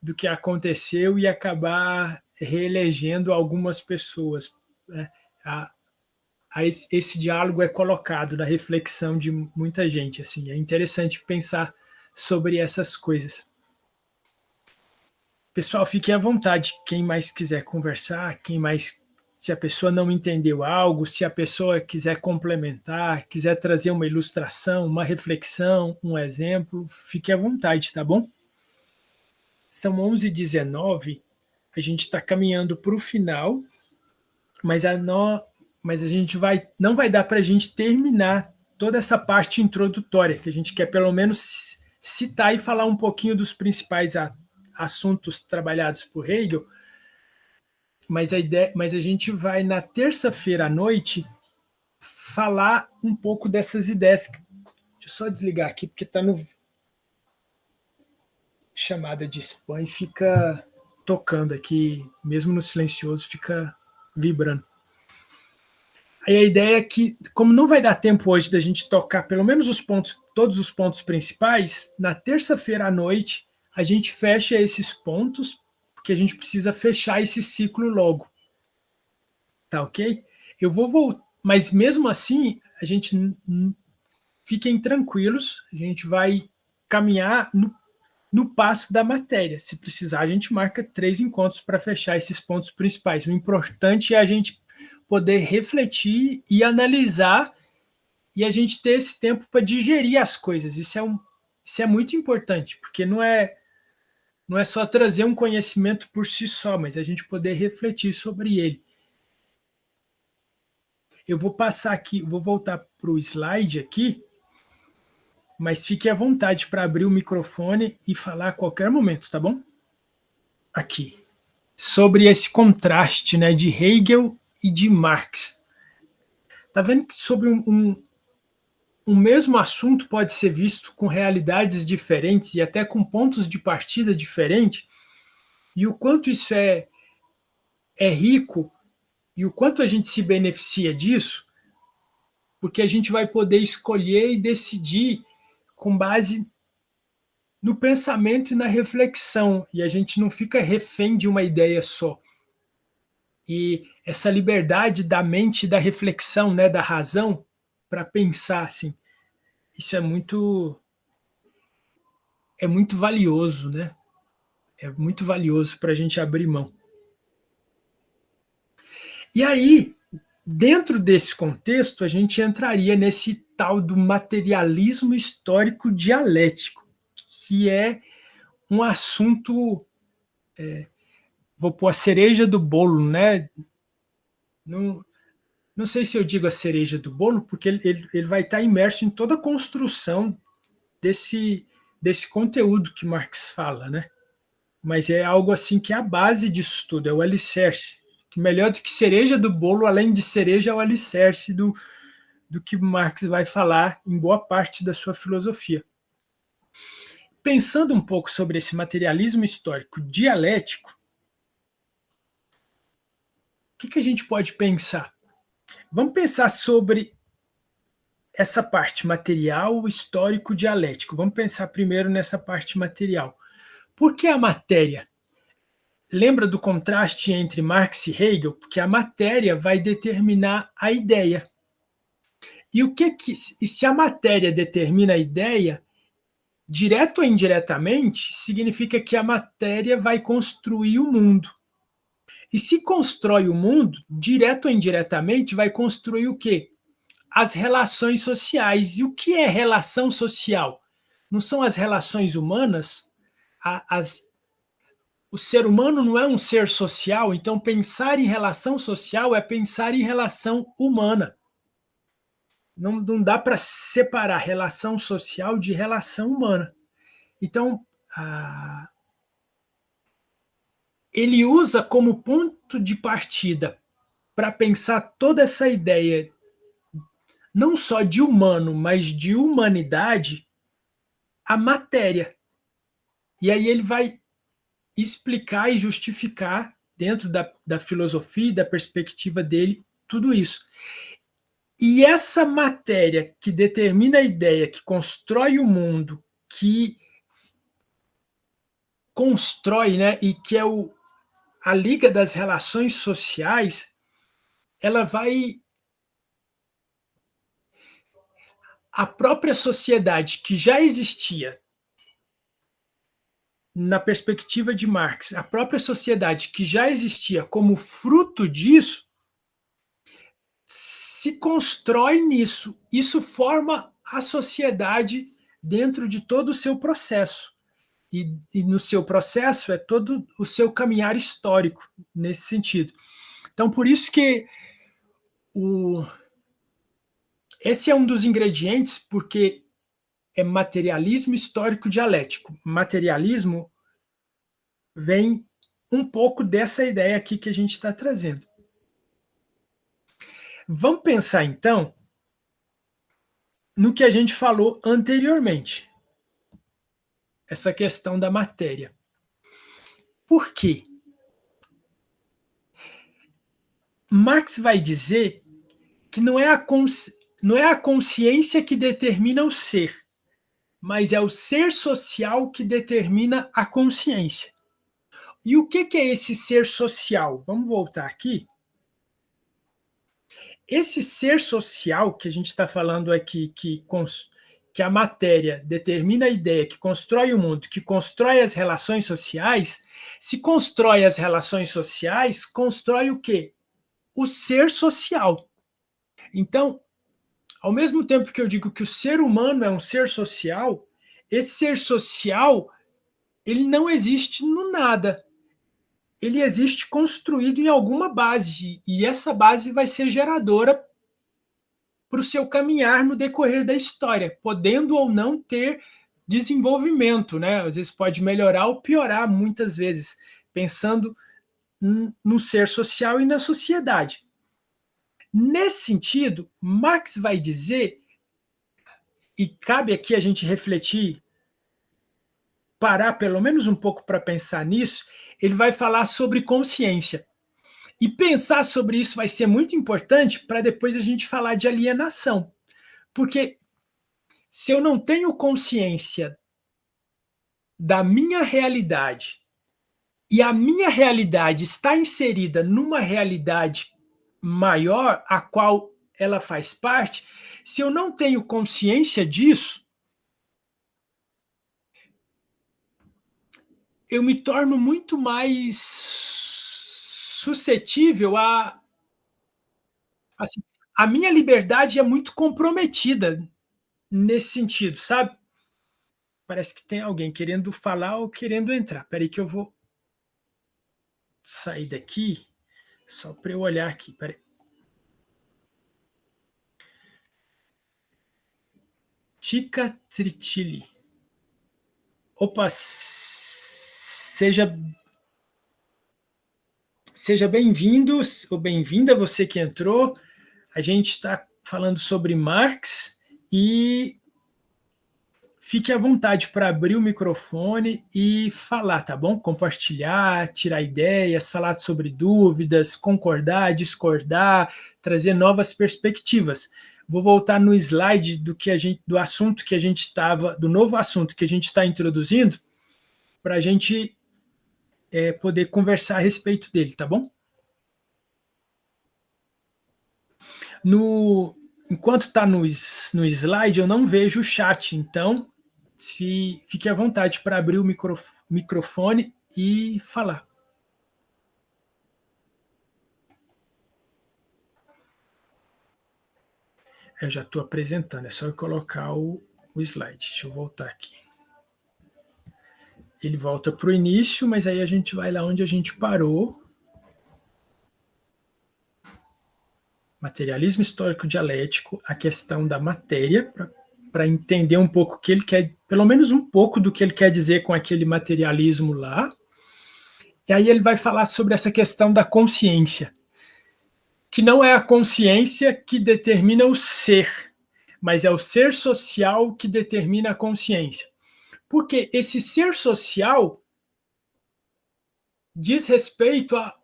do que aconteceu e acabar reelegendo algumas pessoas. Né? Esse diálogo é colocado na reflexão de muita gente. Assim, é interessante pensar sobre essas coisas. Pessoal, fiquem à vontade. Quem mais quiser conversar, se a pessoa não entendeu algo, se a pessoa quiser complementar, quiser trazer uma ilustração, uma reflexão, um exemplo, fique à vontade, tá bom? São 11h19, a gente está caminhando para o final, mas a gente não vai dar para a gente terminar toda essa parte introdutória, que a gente quer pelo menos citar e falar um pouquinho dos principais assuntos trabalhados por Hegel, mas a gente vai na terça-feira à noite falar um pouco dessas ideias. Deixa eu só desligar aqui, porque está no chamada de spam e fica tocando aqui, mesmo no silencioso, fica vibrando. Aí a ideia é que, como não vai dar tempo hoje da gente tocar pelo menos todos os pontos principais, na terça-feira à noite a gente fecha esses pontos, porque a gente precisa fechar esse ciclo logo. Tá ok? Eu vou voltar, mas mesmo assim, fiquem tranquilos, a gente vai caminhar no passo da matéria. Se precisar, a gente marca 3 encontros para fechar esses pontos principais. O importante é a gente poder refletir e analisar e a gente ter esse tempo para digerir as coisas. Isso é muito importante, porque não é só trazer um conhecimento por si só, mas a gente poder refletir sobre ele. Eu vou passar aqui, vou voltar para o slide aqui, mas fique à vontade para abrir o microfone e falar a qualquer momento, tá bom? Aqui. Sobre esse contraste, né, de Hegel e de Marx. Tá vendo que sobre um mesmo assunto pode ser visto com realidades diferentes e até com pontos de partida diferentes, e o quanto isso é rico e o quanto a gente se beneficia disso, porque a gente vai poder escolher e decidir com base no pensamento e na reflexão, e a gente não fica refém de uma ideia só. E essa liberdade da mente, da reflexão, né, da razão, para pensar, assim, isso é muito valioso, né? É muito valioso para a gente abrir mão. E aí, dentro desse contexto, a gente entraria nesse tal do materialismo histórico dialético, que é um assunto, vou pôr a cereja do bolo, né? Não sei se eu digo a cereja do bolo, porque ele vai estar imerso em toda a construção desse conteúdo que Marx fala, né? Mas é algo assim que é a base disso tudo, é o alicerce. Que melhor do que cereja do bolo, além de cereja, é o alicerce do que Marx vai falar em boa parte da sua filosofia. Pensando um pouco sobre esse materialismo histórico dialético, o que a gente pode pensar? Vamos pensar sobre essa parte material, histórico, dialético. Vamos pensar primeiro nessa parte material. Por que a matéria? Lembra do contraste entre Marx e Hegel? Porque a matéria vai determinar a ideia. E se a matéria determina a ideia, direto ou indiretamente, significa que a matéria vai construir o mundo. E se constrói o mundo, direto ou indiretamente, vai construir o quê? As relações sociais. E o que é relação social? Não são as relações humanas? O ser humano não é um ser social, então pensar em relação social é pensar em relação humana. Não dá para separar relação social de relação humana. Então, ele usa como ponto de partida para pensar toda essa ideia, não só de humano, mas de humanidade, a matéria. E aí ele vai explicar e justificar, dentro da filosofia e da perspectiva dele, tudo isso. E essa matéria que determina a ideia, que constrói o mundo, que constrói, né, e que é a liga das relações sociais, ela vai. A própria sociedade que já existia, na perspectiva de Marx, a própria sociedade que já existia como fruto disso, se constrói nisso. Isso forma a sociedade dentro de todo o seu processo. E no seu processo é todo o seu caminhar histórico, nesse sentido. Então, por isso que esse é um dos ingredientes, porque é materialismo histórico dialético. Materialismo vem um pouco dessa ideia aqui que a gente está trazendo. Vamos pensar, então, no que a gente falou anteriormente, essa questão da matéria. Por quê? Marx vai dizer que não é a consciência que determina o ser, mas é o ser social que determina a consciência. E o que é esse ser social? Vamos voltar aqui. Esse ser social que a gente está falando aqui, que a matéria determina a ideia, que constrói o mundo, que constrói as relações sociais, se constrói as relações sociais, constrói o quê? O ser social. Então, ao mesmo tempo que eu digo que o ser humano é um ser social, esse ser social, ele não existe no nada. Ele existe construído em alguma base, e essa base vai ser geradora para o seu caminhar no decorrer da história, podendo ou não ter desenvolvimento, né? Às vezes pode melhorar ou piorar, muitas vezes, pensando no ser social e na sociedade. Nesse sentido, Marx vai dizer, e cabe aqui a gente refletir, parar pelo menos um pouco para pensar nisso, ele vai falar sobre consciência. E pensar sobre isso vai ser muito importante para depois a gente falar de alienação. Porque se eu não tenho consciência da minha realidade e a minha realidade está inserida numa realidade maior, a qual ela faz parte, se eu não tenho consciência disso, eu me torno muito mais suscetível a. Assim, a minha liberdade é muito comprometida nesse sentido, sabe? Parece que tem alguém querendo falar ou querendo entrar. Peraí que eu vou sair daqui, só para eu olhar aqui. Peraí. Tica Tritili. Opa, seja bem-vindo ou bem-vinda você que entrou. A gente está falando sobre Marx e fique à vontade para abrir o microfone e falar, tá bom? Compartilhar, tirar ideias, falar sobre dúvidas, concordar, discordar, trazer novas perspectivas. Vou voltar no slide do assunto que a gente estava, do novo assunto que a gente está introduzindo, para a gente poder conversar a respeito dele, tá bom? Enquanto está no slide, eu não vejo o chat, então fique à vontade para abrir o microfone e falar. Eu já estou apresentando, é só eu colocar o slide. Deixa eu voltar aqui. Ele volta para o início, mas aí a gente vai lá onde a gente parou. Materialismo histórico dialético, a questão da matéria, para entender um pouco o que ele quer, pelo menos um pouco do que ele quer dizer com aquele materialismo lá. E aí ele vai falar sobre essa questão da consciência, que não é a consciência que determina o ser, mas é o ser social que determina a consciência. Porque esse ser social diz respeito a...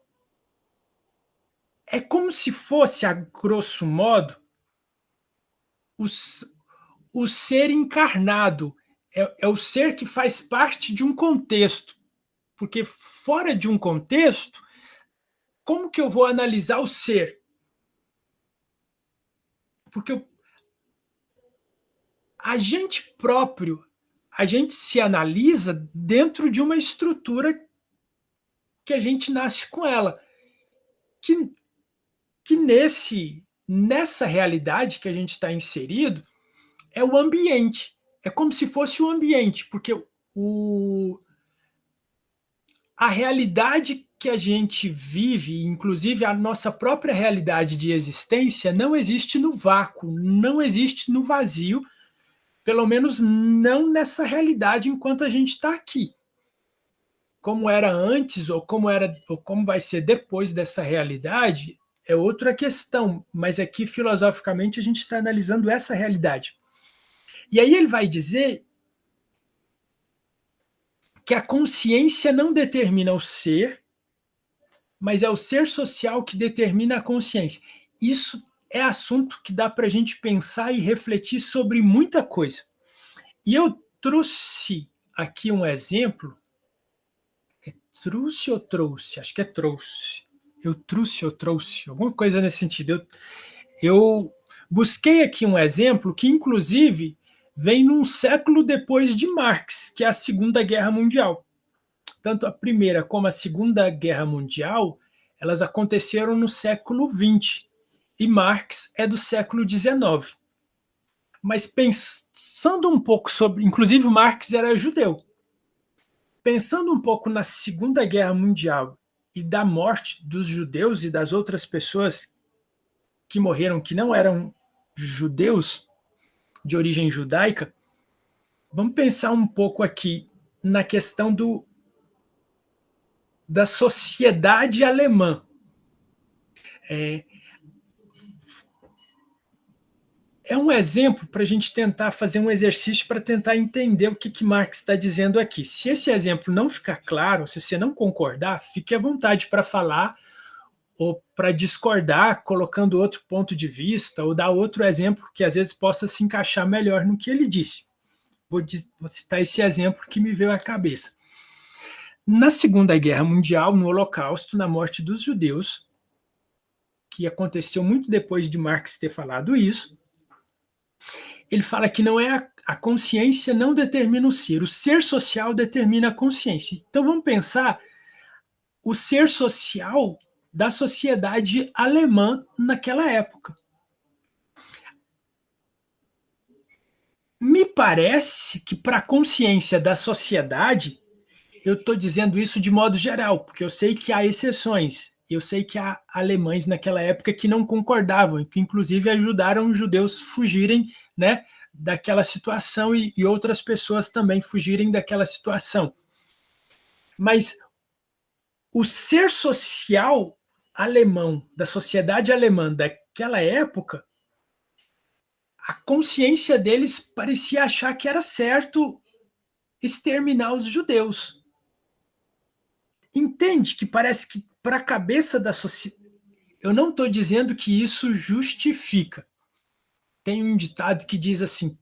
É como se fosse, a grosso modo, o ser encarnado. É o ser que faz parte de um contexto. Porque fora de um contexto, como que eu vou analisar o ser? Porque a gente próprio, a gente se analisa dentro de uma estrutura que a gente nasce com ela. Que nessa realidade que a gente está inserido, é o ambiente. É como se fosse o ambiente, porque a realidade que a gente vive, inclusive a nossa própria realidade de existência, não existe no vácuo, não existe no vazio, pelo menos não nessa realidade enquanto a gente está aqui. Como era antes, ou como vai ser depois dessa realidade, é outra questão, mas aqui filosoficamente a gente está analisando essa realidade. E aí ele vai dizer que a consciência não determina o ser, mas é o ser social que determina a consciência. Isso é assunto que dá para a gente pensar e refletir sobre muita coisa. E eu trouxe aqui um exemplo. Trouxe ou trouxe? Acho que é trouxe. Eu trouxe ou trouxe? Alguma coisa nesse sentido. Eu busquei aqui um exemplo que, inclusive, vem num século depois de Marx, que é a Segunda Guerra Mundial. Tanto a Primeira como a Segunda Guerra Mundial, elas aconteceram no século XX, e Marx é do século XIX. Mas pensando um pouco sobre... Inclusive, Marx era judeu. Pensando um pouco na Segunda Guerra Mundial e da morte dos judeus e das outras pessoas que morreram, que não eram judeus de origem judaica, vamos pensar um pouco aqui na questão da sociedade alemã. É um exemplo para a gente tentar fazer um exercício para tentar entender o que Marx está dizendo aqui. Se esse exemplo não ficar claro, se você não concordar, fique à vontade para falar ou para discordar, colocando outro ponto de vista, ou dar outro exemplo que às vezes possa se encaixar melhor no que ele disse. Vou citar esse exemplo que me veio à cabeça. Na Segunda Guerra Mundial, no Holocausto, na morte dos judeus, que aconteceu muito depois de Marx ter falado isso, ele fala que não é a consciência não determina o ser social determina a consciência. Então vamos pensar o ser social da sociedade alemã naquela época. Me parece que para a consciência da sociedade, eu estou dizendo isso de modo geral, porque eu sei que há exceções. Eu sei que há alemães naquela época que não concordavam, que inclusive ajudaram os judeus fugirem, né, daquela situação e outras pessoas também fugirem daquela situação. Mas o ser social alemão, da sociedade alemã daquela época, a consciência deles parecia achar que era certo exterminar os judeus. Entende que parece que para a cabeça da sociedade... Eu não estou dizendo que isso justifica. Tem um ditado que diz assim,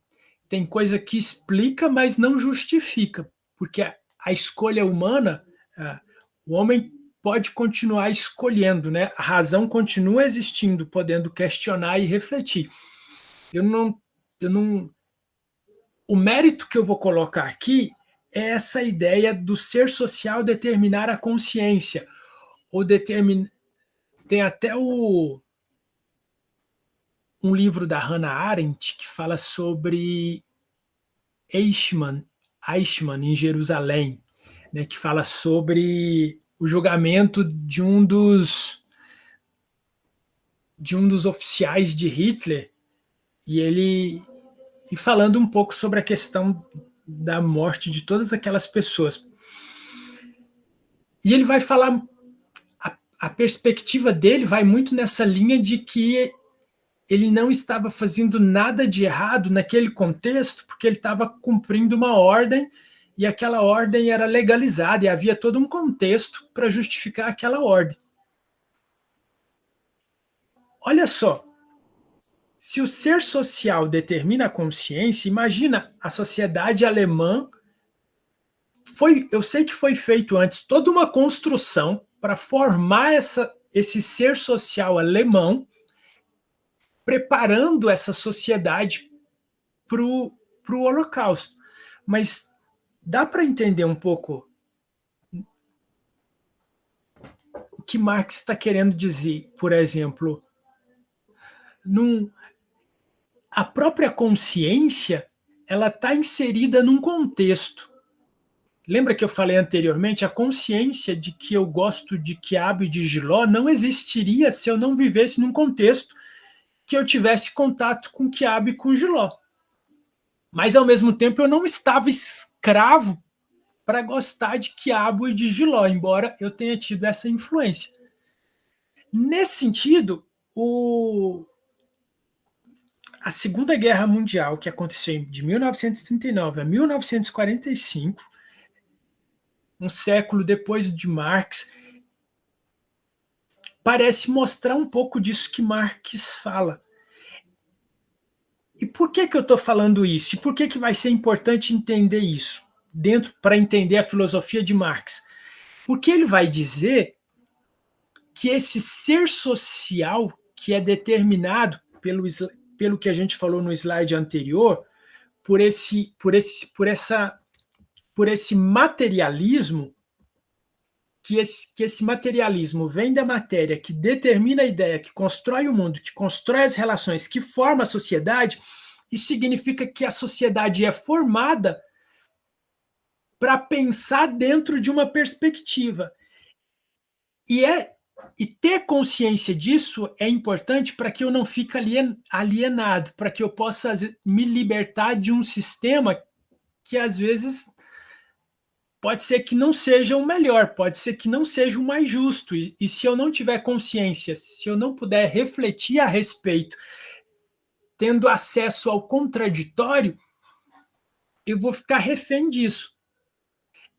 tem coisa que explica, mas não justifica, porque a escolha humana, o homem pode continuar escolhendo, né? A razão continua existindo, podendo questionar e refletir. O mérito que eu vou colocar aqui é essa ideia do ser social determinar a consciência, ou tem até um livro da Hannah Arendt que fala sobre Eichmann em Jerusalém, né, que fala sobre o julgamento de um dos de um dos oficiais de Hitler, e falando um pouco sobre a questão da morte de todas aquelas pessoas. E ele vai falar, a perspectiva dele vai muito nessa linha de que ele não estava fazendo nada de errado naquele contexto, porque ele estava cumprindo uma ordem, e aquela ordem era legalizada, e havia todo um contexto para justificar aquela ordem. Olha só, se o ser social determina a consciência, imagina a sociedade alemã. Eu sei que foi feito antes toda uma construção para formar esse ser social alemão, preparando essa sociedade para o Holocausto. Mas dá para entender um pouco o que Marx está querendo dizer? Por exemplo, a própria consciência ela está inserida num contexto. Lembra que eu falei anteriormente? A consciência de que eu gosto de quiabo e de jiló não existiria se eu não vivesse num contexto que eu tivesse contato com quiabo e com jiló. Mas, ao mesmo tempo, eu não estava escravo para gostar de quiabo e de jiló, embora eu tenha tido essa influência. Nesse sentido, a Segunda Guerra Mundial, que aconteceu de 1939 a 1945, um século depois de Marx, parece mostrar um pouco disso que Marx fala. E por que eu estou falando isso? E por que vai ser importante entender isso para entender a filosofia de Marx? Porque ele vai dizer que esse ser social que é determinado pelo que a gente falou no slide anterior, por esse materialismo, que esse materialismo vem da matéria, que determina a ideia, que constrói o mundo, que constrói as relações, que forma a sociedade, isso significa que a sociedade é formada para pensar dentro de uma perspectiva. E ter consciência disso é importante para que eu não fique alienado, para que eu possa me libertar de um sistema que às vezes pode ser que não seja o melhor, pode ser que não seja o mais justo. E se eu não tiver consciência, se eu não puder refletir a respeito, tendo acesso ao contraditório, eu vou ficar refém disso.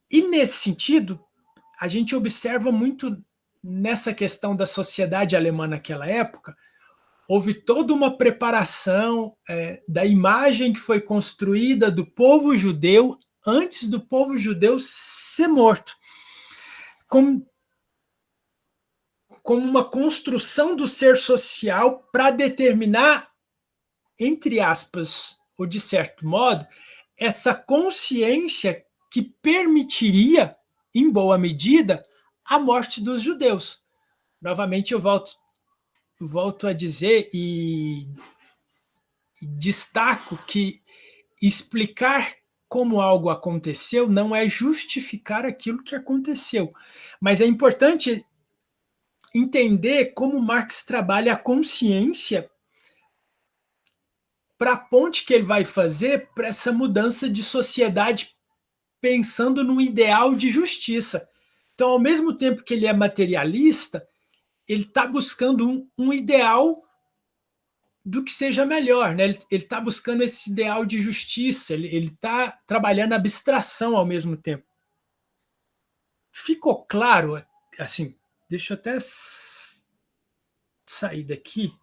E nesse sentido, a gente observa muito nessa questão da sociedade alemã naquela época, houve toda uma preparação da imagem que foi construída do povo judeu antes do povo judeu ser morto, como uma construção do ser social para determinar, entre aspas, ou de certo modo, essa consciência que permitiria, em boa medida, a morte dos judeus. Novamente, eu volto a dizer e destaco que explicar como algo aconteceu não é justificar aquilo que aconteceu, mas é importante entender como Marx trabalha a consciência para a ponte que ele vai fazer para essa mudança de sociedade pensando no ideal de justiça. Então, ao mesmo tempo que ele é materialista, ele está buscando um ideal do que seja melhor, né? Ele está buscando esse ideal de justiça, ele está trabalhando a abstração ao mesmo tempo. Ficou claro, assim, deixa eu até sair daqui,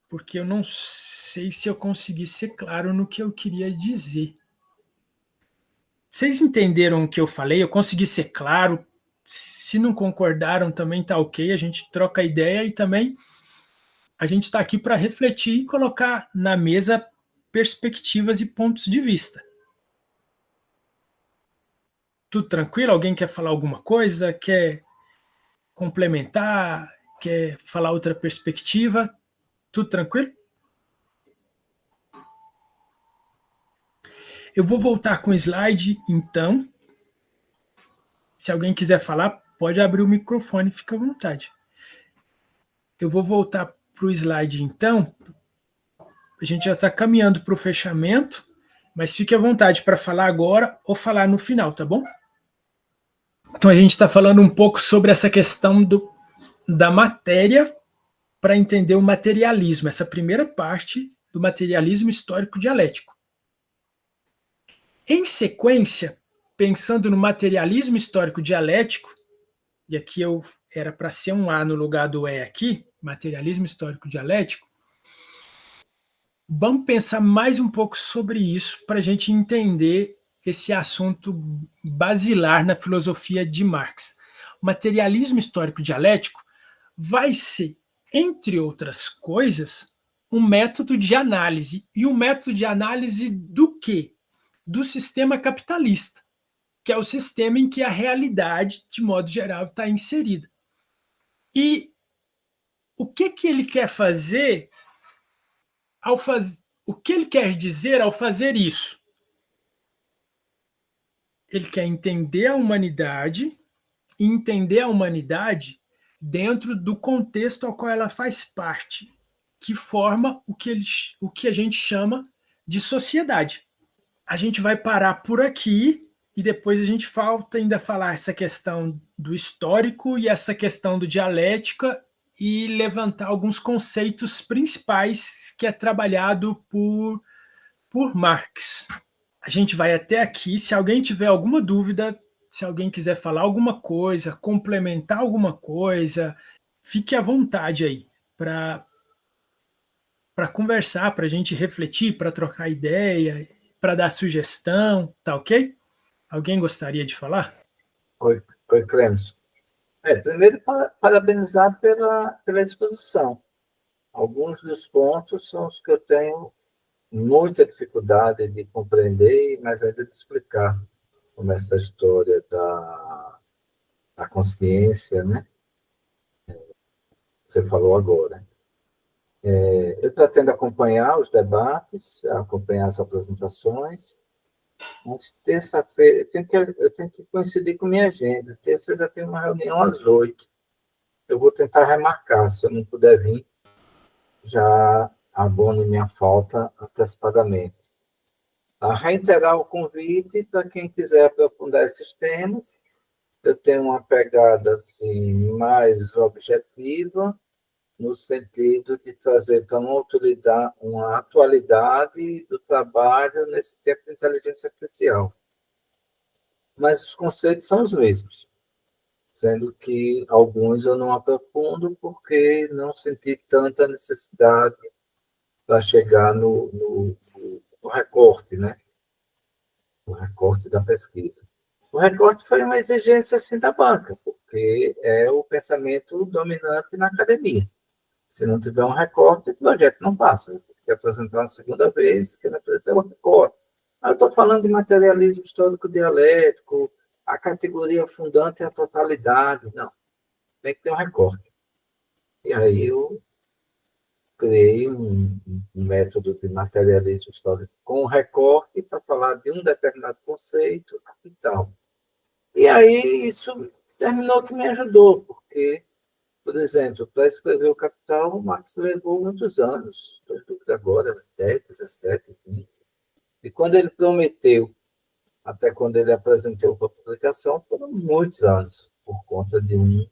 porque eu não sei se eu consegui ser claro no que eu queria dizer. Vocês entenderam o que eu falei? Eu consegui ser claro? Se não concordaram, também está ok, a gente troca ideia e também a gente está aqui para refletir e colocar na mesa perspectivas e pontos de vista. Tudo tranquilo? Alguém quer falar alguma coisa? Quer complementar? Quer falar outra perspectiva? Tudo tranquilo? Eu vou voltar com o slide, então. Se alguém quiser falar, pode abrir o microfone, fica à vontade. Eu vou voltar para o slide, então. A gente já está caminhando para o fechamento, mas fique à vontade para falar agora ou falar no final, tá bom? Então, a gente está falando um pouco sobre essa questão da matéria para entender o materialismo, essa primeira parte do materialismo histórico dialético. Em sequência, pensando no materialismo histórico dialético, e aqui era para ser um A no lugar do E aqui, materialismo histórico dialético, vamos pensar mais um pouco sobre isso para a gente entender esse assunto basilar na filosofia de Marx. O materialismo histórico dialético vai ser, entre outras coisas, um método de análise. E um método de análise do quê? Do sistema capitalista, que é o sistema em que a realidade, de modo geral, está inserida. E o que ele quer fazer o que ele quer dizer ao fazer isso? Ele quer entender a humanidade e entender a humanidade dentro do contexto ao qual ela faz parte, que forma o que a gente chama de sociedade. A gente vai parar por aqui e depois a gente falta ainda falar essa questão do histórico e essa questão do dialética e levantar alguns conceitos principais que é trabalhado por Marx. A gente vai até aqui. Se alguém tiver alguma dúvida, se alguém quiser falar alguma coisa, complementar alguma coisa, fique à vontade aí para conversar, para a gente refletir, para trocar ideia, para dar sugestão, tá ok? Alguém gostaria de falar? Oi, Clemson. Primeiro, parabenizar pela exposição. Alguns dos pontos são os que eu tenho muita dificuldade de compreender, mas ainda de explicar, como essa história da consciência, né? Você falou agora. Eu pretendo acompanhar os debates, acompanhar as apresentações, mas terça-feira eu tenho que coincidir com minha agenda. Terça eu já tenho uma reunião às 8. Eu vou tentar remarcar, se eu não puder vir, já abono minha falta antecipadamente. A reiterar o convite para quem quiser aprofundar esses temas. Eu tenho uma pegada assim, mais objetiva, no sentido de trazer para uma atualidade do trabalho nesse tempo de inteligência artificial. Mas os conceitos são os mesmos, sendo que alguns eu não aprofundo porque não senti tanta necessidade para chegar no recorte, né? O recorte da pesquisa. O recorte foi uma exigência assim, da banca, porque é o pensamento dominante na academia. Se não tiver um recorte, o projeto não passa. Tem que apresentar uma segunda vez, que ele apresenta o recorte. Eu estou falando de materialismo histórico dialético, a categoria fundante é a totalidade. Não, tem que ter um recorte. E aí eu criei um método de materialismo histórico com recorte para falar de um determinado conceito e tal. E aí isso terminou que me ajudou, porque, por exemplo, para escrever o Capital, o Marx levou muitos anos, agora, 10, 17, 20. E quando ele prometeu, até quando ele apresentou para a publicação, foram muitos anos, por conta de um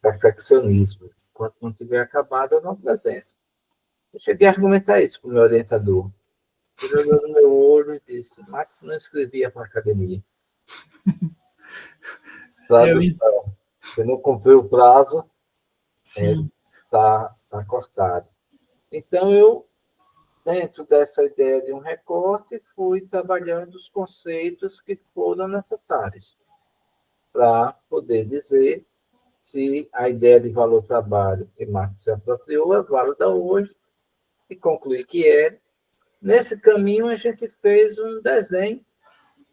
perfeccionismo. Enquanto não tiver acabado, eu não apresento. Eu cheguei a argumentar isso com o meu orientador. Ele olhou no meu olho e disse: Marx não escrevia para a academia. Tradução. Se não cumprir o prazo, está cortado. Então, eu, dentro dessa ideia de um recorte, fui trabalhando os conceitos que foram necessários para poder dizer se a ideia de valor-trabalho que Marx se apropriou é válida hoje e concluir que é. Nesse caminho, a gente fez um desenho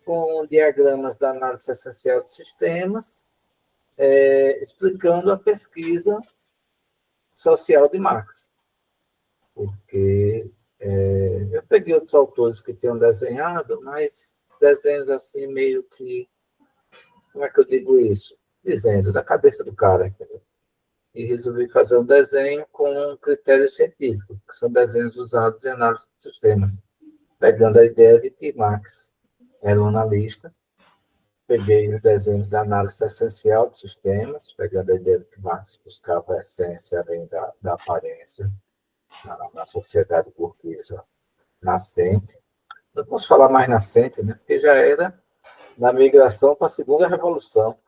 com diagramas da análise essencial de sistemas, explicando a pesquisa social de Marx. Porque eu peguei outros autores que tenham desenhado, mas desenhos assim meio que... Como é que eu digo isso? Dizendo, da cabeça do cara. Entendeu? e resolvi fazer um desenho com critérios científicos, que são desenhos usados em análise de sistemas, pegando a ideia de que Marx era um analista. Peguei os desenhos da análise essencial de sistemas, pegando a ideia de que Marx buscava a essência além da aparência na sociedade burguesa nascente. Não posso falar mais nascente, né? Porque já era na migração para a segunda revolução.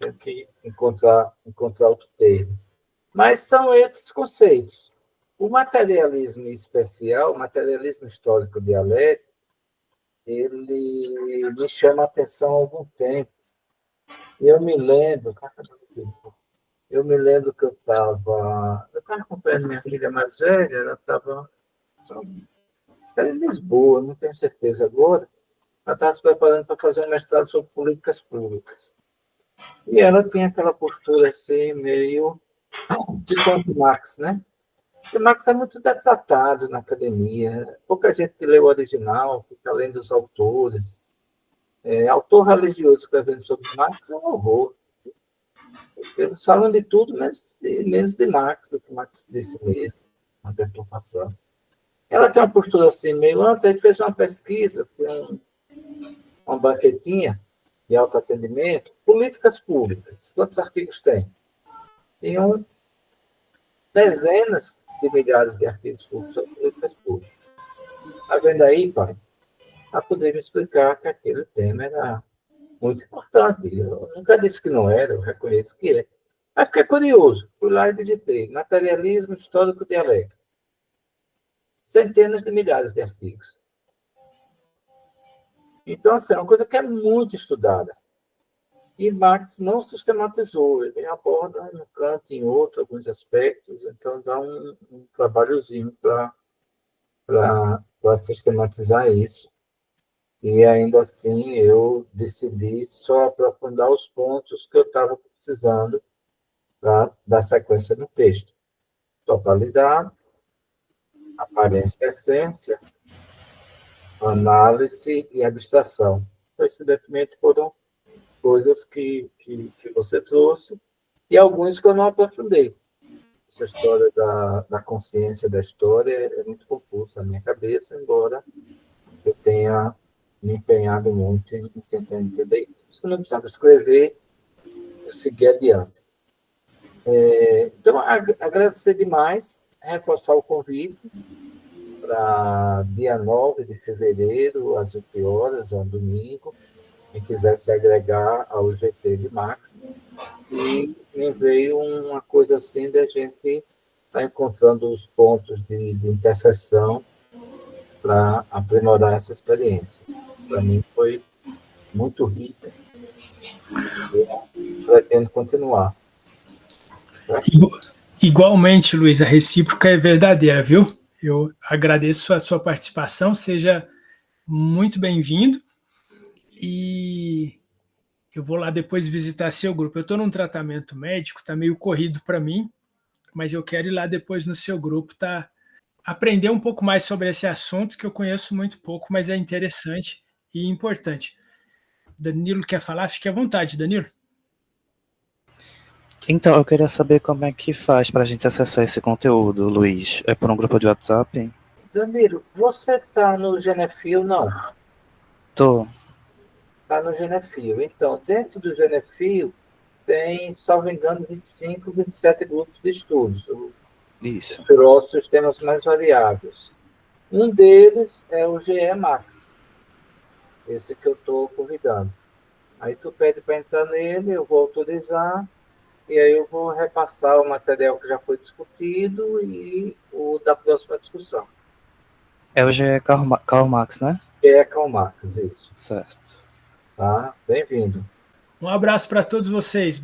Tenho que encontrar outro termo. Mas são esses conceitos. O materialismo especial, o materialismo histórico dialético, ele me chama a atenção há algum tempo. E eu me lembro que eu estava acompanhando minha filha mais velha, ela estava em Lisboa, não tenho certeza agora, ela estava se preparando para fazer um mestrado sobre políticas públicas. E ela tinha aquela postura assim, meio de quanto Marx, né? Porque Marx é muito detratado na academia, pouca gente que lê o original, fica lendo os autores. Autor religioso escrevendo sobre Marx é um horror. Eles falam de tudo, menos de Marx, do que Marx disse mesmo, na deturpação. Ela tem uma postura assim, meio antes, fez uma pesquisa, tem uma banquetinha de autoatendimento, políticas públicas. Quantos artigos tem? Tinham dezenas de milhares de artigos públicos sobre políticas públicas. Está vendo aí, pai? Para poder me explicar que aquele tema era muito importante. Eu nunca disse que não era, eu reconheço que é. Mas fiquei curioso. Fui lá e digitei materialismo histórico dialético. Centenas de milhares de artigos. Então, assim, é uma coisa que é muito estudada. E Marx não sistematizou. Ele aborda em um canto, em outro, alguns aspectos. Então, dá um trabalhozinho para sistematizar isso. E, ainda assim, eu decidi só aprofundar os pontos que eu estava precisando para dar sequência no texto. Totalidade, aparência e essência, análise e abstração. Coincidentemente, foram coisas que você trouxe e alguns que eu não aprofundei. Essa história da consciência da história é muito confusa na minha cabeça, embora eu tenha me empenhado muito em tentar entender isso. Eu não precisava escrever, eu segui adiante. Então, agradecer demais, reforçar o convite para dia 9 de fevereiro, às 8 horas, um domingo, quem quiser se agregar ao GT de Marx. E me veio uma coisa assim de a gente estar encontrando os pontos de interseção para aprimorar essa experiência. Para mim foi muito rica. Eu pretendo continuar. Igualmente, Luiz, a recíproca é verdadeira, viu? Eu agradeço a sua participação, seja muito bem-vindo. E eu vou lá depois visitar seu grupo. Eu estou num tratamento médico, está meio corrido para mim, mas eu quero ir lá depois no seu grupo, aprender um pouco mais sobre esse assunto, que eu conheço muito pouco, mas é interessante e importante. Danilo quer falar? Fique à vontade, Danilo. Então, eu queria saber como é que faz para a gente acessar esse conteúdo, Luiz. É por um grupo de WhatsApp? Danilo, você está no Genefil, não? Tô. Está no Genefil. Então, dentro do Genefil, tem, salvo engano, 25, 27 grupos de estudos. Isso. Os temas mais variados. Um deles é o GE Max, esse que eu estou convidando. Aí tu pede para entrar nele, eu vou autorizar, e aí eu vou repassar o material que já foi discutido e o da próxima discussão. É o GE Karl Marx, né? GE Karl Marx, isso. Certo. Tá? Bem-vindo. Um abraço para todos vocês.